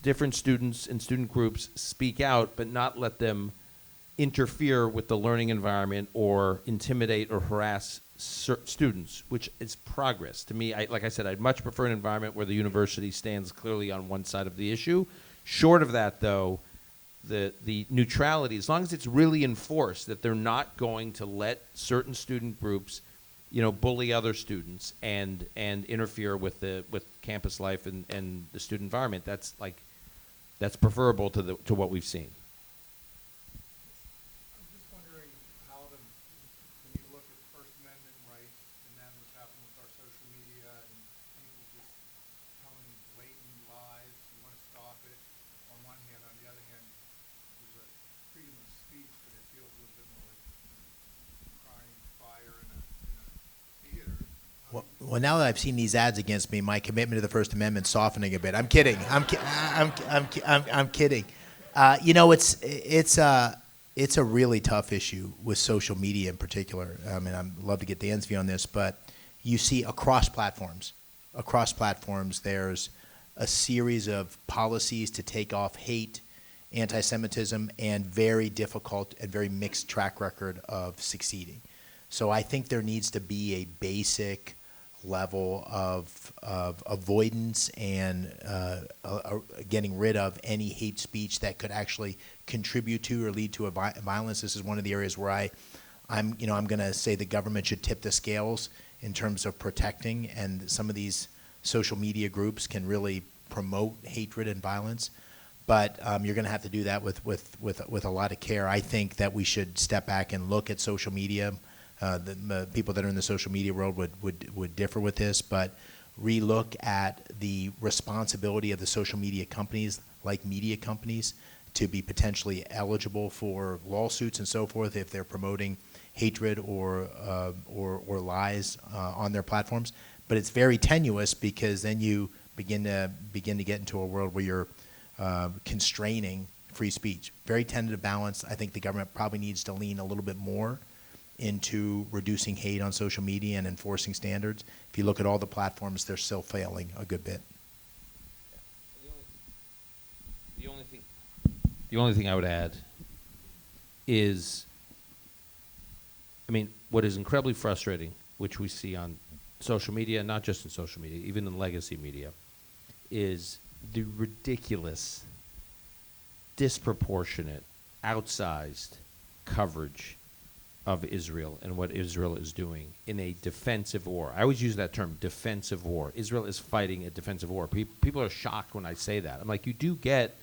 different students and student groups speak out, but not let them interfere with the learning environment or intimidate or harass students, which is progress. To me, like I said, I'd much prefer an environment where the university stands clearly on one side of the issue. Short of that, though, the neutrality, as long as it's really enforced, that they're not going to let certain student groups bully other students and interfere with campus life and the student environment, that's preferable to what we've seen. I'm just wondering how when you look at First Amendment rights and then what's happening with our social media and people just telling blatant lies, you want to stop it on one hand. On the other hand, there's a freedom of speech, but it feels a little bit more like crying fire in a theater. Well, now that I've seen these ads against me, my commitment to the First Amendment is softening a bit. I'm kidding. I'm kidding. It's a really tough issue with social media in particular. I mean, I'd love to get Dan's view on this, but you see across platforms, there's a series of policies to take off hate, anti-Semitism, and very difficult and very mixed track record of succeeding. So I think there needs to be a basic level of avoidance and getting rid of any hate speech that could actually contribute to or lead to a violence. This is one of the areas where I'm going to say the government should tip the scales in terms of protecting, and some of these social media groups can really promote hatred and violence. But you're going to have to do that with a lot of care. I think that we should step back and look at social media. The people that are in the social media world would differ with this, but relook at the responsibility of the social media companies, like media companies, to be potentially eligible for lawsuits and so forth if they're promoting hatred or lies on their platforms. But it's very tenuous, because then you begin to get into a world where you're constraining free speech. Very tentative balance. I think the government probably needs to lean a little bit more into reducing hate on social media and enforcing standards. If you look at all the platforms, they're still failing a good bit. The only thing I would add is, what is incredibly frustrating, which we see on social media, not just in social media, even in legacy media, is the ridiculous, disproportionate, outsized coverage of Israel and what Israel is doing in a defensive war. I always use that term, defensive war. Israel is fighting a defensive war. People are shocked when I say that. I'm like, you do get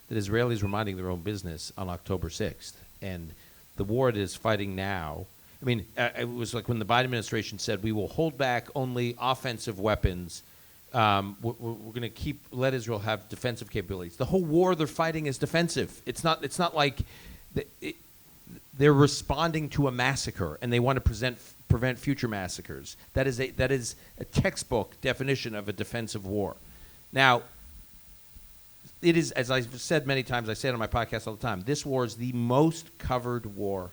that Israelis were minding their own business on October 6th. And the war it is fighting now, it was like when the Biden administration said, we will hold back only offensive weapons. We're going to let Israel have defensive capabilities. The whole war they're fighting is defensive. It's not like they're responding to a massacre, and they want to prevent future massacres. That is a textbook definition of a defensive war. Now, it is, as I've said many times, I say it on my podcast all the time, this war is the most covered war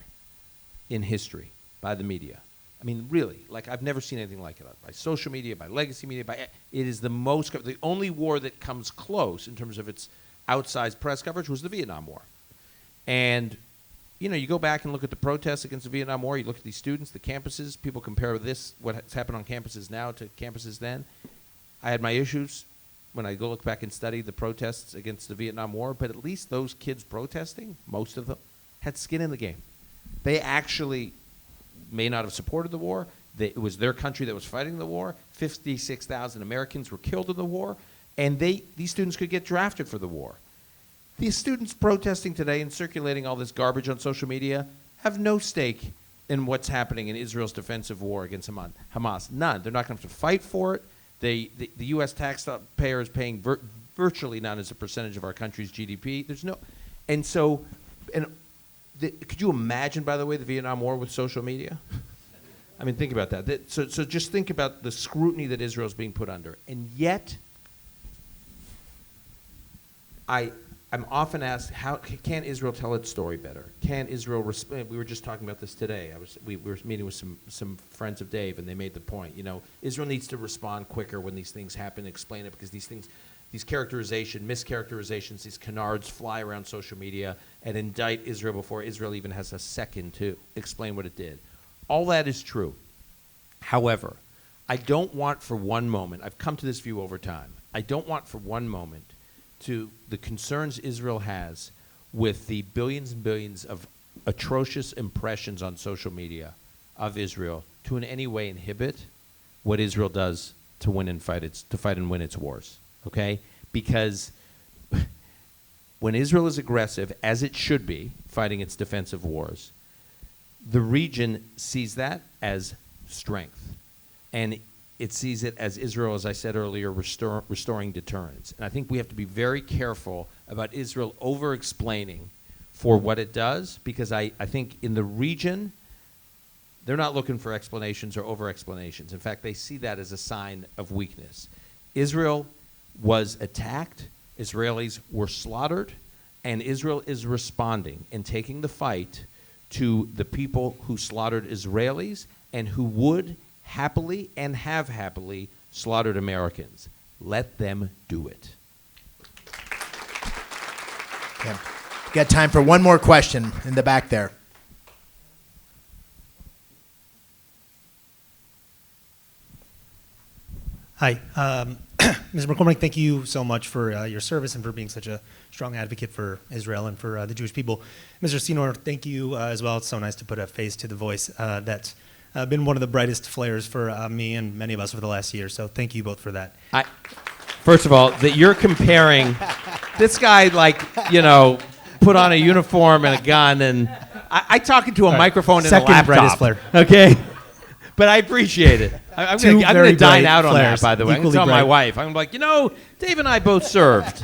in history by the media. Really, I've never seen anything like it. By social media, by legacy media, it is the most covered. The only war that comes close in terms of its outsized press coverage was the Vietnam War. And you go back and look at the protests against the Vietnam War, you look at these students, the campuses, people compare what's happened on campuses now to campuses then. I had my issues when I go look back and study the protests against the Vietnam War, but at least those kids protesting, most of them, had skin in the game. They actually may not have supported the war. It was their country that was fighting the war. 56,000 Americans were killed in the war, and these students could get drafted for the war. These students protesting today and circulating all this garbage on social media have no stake in what's happening in Israel's defensive war against Hamas. None. They're not going to have to fight for it. The U.S. taxpayer is paying virtually none as a percentage of our country's GDP. Could you imagine, by the way, the Vietnam War with social media? Think about that. So just think about the scrutiny that Israel's being put under. And yet, I'm often asked, how can Israel tell its story better? Can Israel we were just talking about this today. We were meeting with some friends of Dave, and they made the point. Israel needs to respond quicker when these things happen, explain it, because these mischaracterizations, these canards fly around social media and indict Israel before Israel even has a second to explain what it did. All that is true. However, I don't want for one moment, I've come to this view over time, I don't want for one moment to the concerns Israel has with the billions and billions of atrocious impressions on social media of Israel to in any way inhibit what Israel does to win and fight and win its wars. Okay? Because when Israel is aggressive, as it should be, fighting its defensive wars, the region sees that as strength. And it sees it as Israel, as I said earlier, restoring deterrence. And I think we have to be very careful about Israel over-explaining for what it does, because I think in the region, they're not looking for explanations or over-explanations. In fact, they see that as a sign of weakness. Israel was attacked, Israelis were slaughtered, and Israel is responding and taking the fight to the people who slaughtered Israelis and who would happily and have happily slaughtered Americans. Let them do it. Okay. Got time for one more question in the back there. Hi. Mr. McCormick, thank you so much for your service and for being such a strong advocate for Israel and for the Jewish people. Mr. Senor, thank you as well. It's so nice to put a face to the voice. That's been one of the brightest flares for me and many of us over the last year. So thank you both for that. First of all, that you're comparing this guy, put on a uniform and a gun, and I talk into a microphone and a laptop. Second brightest flare. Okay? But I appreciate it. I'm going to dine out on flares, that, by the way. I'm going to tell my wife. I'm like, Dave and I both served.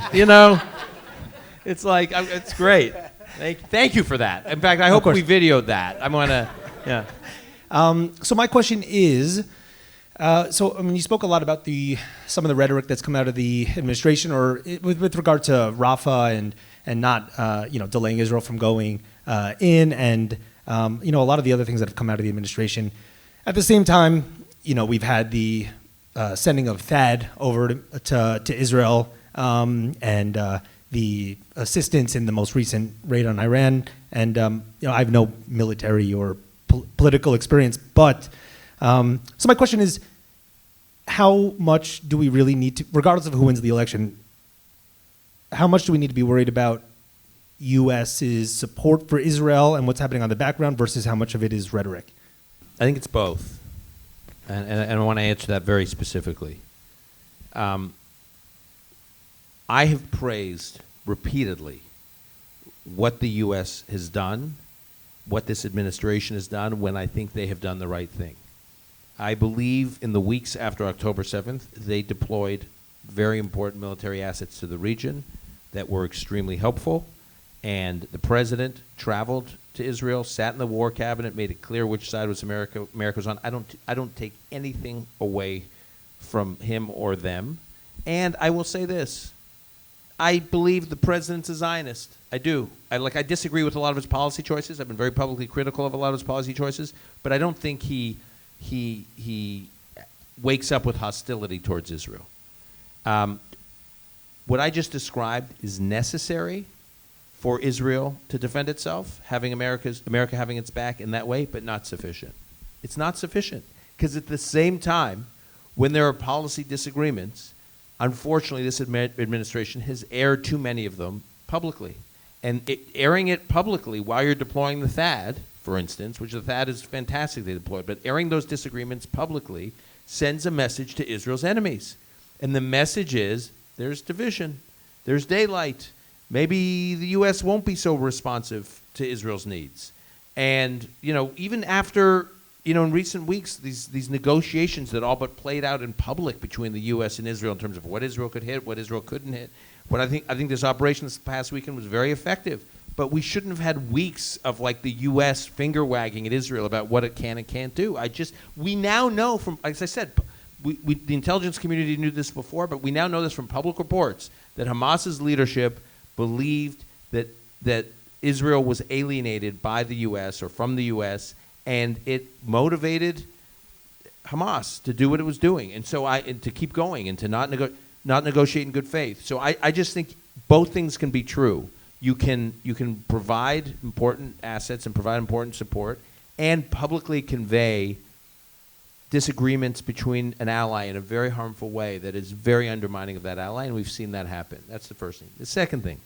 It's like, it's great. Thank you for that. In fact, I hope we videoed that. I'm going to, yeah. So my question is, you spoke a lot about some of the rhetoric that's come out of the administration, or with regard to Rafah and not delaying Israel from going in, and a lot of the other things that have come out of the administration. At the same time, we've had the sending of THAAD over to Israel, and the assistance in the most recent raid on Iran. And I have no military or political experience, but so my question is, how much do we really need to, regardless of who wins the election, how much do we need to be worried about U.S.'s support for Israel and what's happening on the background versus how much of it is rhetoric? I think it's both. And I want to answer that very specifically. I have praised repeatedly what the U.S. has done, what this administration has done, when I think they have done the right thing. I believe in the weeks after October 7th, they deployed very important military assets to the region that were extremely helpful. And the president traveled to Israel, sat in the war cabinet, made it clear which side was America was on. I don't take anything away from him or them. And I will say this. I believe the president's a Zionist. I do. I disagree with a lot of his policy choices. I've been very publicly critical of a lot of his policy choices, but I don't think he wakes up with hostility towards Israel. What I just described is necessary for Israel to defend itself, having America having its back in that way, but not sufficient. It's not sufficient, because at the same time, when there are policy disagreements, unfortunately, this administration has aired too many of them publicly. And airing it publicly while you're deploying the THAAD, for instance, which the THAAD is fantastically deployed, but airing those disagreements publicly sends a message to Israel's enemies. And the message is, there's division, there's daylight. Maybe the U.S. won't be so responsive to Israel's needs. And, even after, in recent weeks, these negotiations that all but played out in public between the U.S. and Israel in terms of what Israel could hit, what Israel couldn't hit, I think this operation this past weekend was very effective. But we shouldn't have had weeks of the U.S. finger wagging at Israel about what it can and can't do. We now know from, as I said, the intelligence community knew this before, but we now know this from public reports that Hamas's leadership believed that Israel was alienated by the U.S. or from the U.S., and it motivated Hamas to do what it was doing, and to keep going and to not negotiate in good faith. So I just think both things can be true. You can provide important assets and provide important support, and publicly convey disagreements between an ally in a very harmful way that is very undermining of that ally, and we've seen that happen. That's the first thing. The second thing,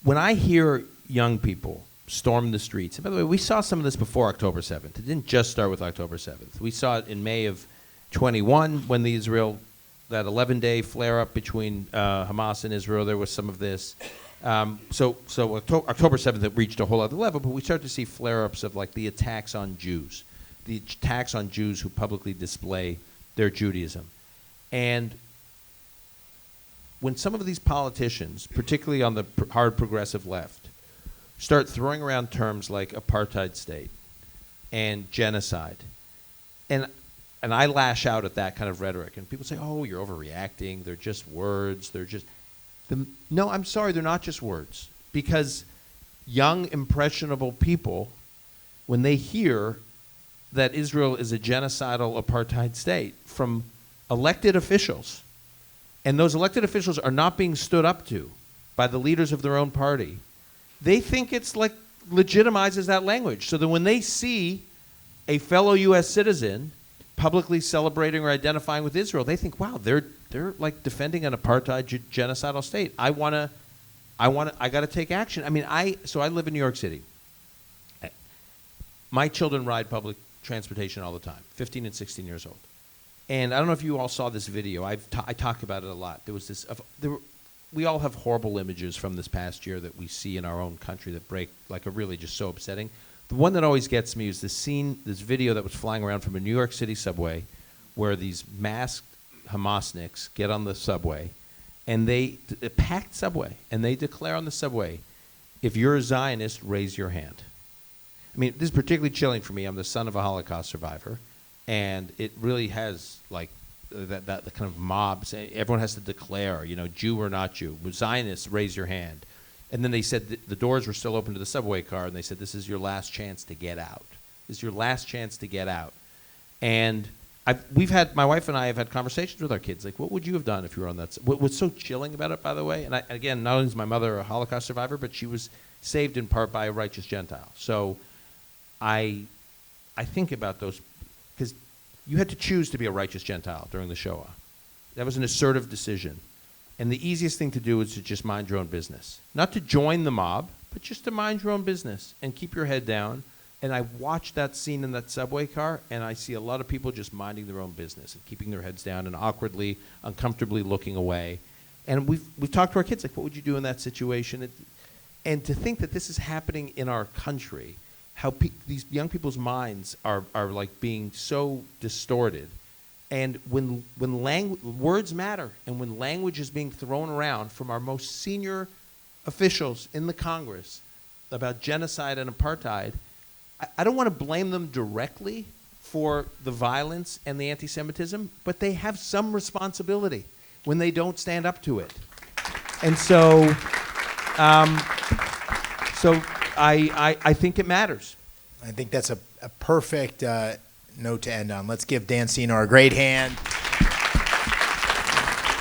when I hear young people stormed the streets. And by the way, we saw some of this before October 7th. It didn't just start with October 7th. We saw it in May of 21 when that 11-day flare-up between Hamas and Israel. There was some of this. So October 7th, it reached a whole other level, but we started to see flare-ups of like the attacks on Jews who publicly display their Judaism. And when some of these politicians, particularly on the hard progressive left, start throwing around terms like apartheid state and genocide, and I lash out at that kind of rhetoric, and people say, oh, you're overreacting, they're just words, no, I'm sorry, they're not just words, because young, impressionable people, when they hear that Israel is a genocidal apartheid state from elected officials, and those elected officials are not being stood up to by the leaders of their own party, they think it's like legitimizes that language. So that when they see a fellow U.S. citizen publicly celebrating or identifying with Israel, they think, wow, they're like defending an apartheid genocidal state. I got to take action. I mean, so I live in New York City. My children ride public transportation all the time, 15 and 16 years old. And I don't know if you all saw this video. I talk about it a lot. We all have horrible images from this past year that we see in our own country that break, like, are really just so upsetting. The one that always gets me is this video that was flying around from a New York City subway where these masked Hamasniks get on the subway, and a packed subway, and they declare on the subway, if you're a Zionist, raise your hand. I mean, this is particularly chilling for me. I'm the son of a Holocaust survivor, and it really has, like, that kind of mob. Everyone has to declare, Jew or not Jew. Zionists, raise your hand. And then they said the doors were still open to the subway car, and they said, this is your last chance to get out. This is your last chance to get out. And my wife and I have had conversations with our kids, like, what would you have done if you were on that? What's so chilling about it, by the way, and again, not only is my mother a Holocaust survivor, but she was saved in part by a righteous Gentile. So I think about those, because you had to choose to be a righteous Gentile during the Shoah. That was an assertive decision. And the easiest thing to do is to just mind your own business. Not to join the mob, but just to mind your own business and keep your head down. And I watched that scene in that subway car, and I see a lot of people just minding their own business and keeping their heads down and awkwardly, uncomfortably looking away. And we've talked to our kids, like, what would you do in that situation? And to think that this is happening in our country, how these young people's minds are like being so distorted. And when words matter, and when language is being thrown around from our most senior officials in the Congress about genocide and apartheid, I don't want to blame them directly for the violence and the anti-Semitism, but they have some responsibility when they don't stand up to it. And so I think it matters. I think that's a perfect note to end on. Let's give Dan Senor a great hand.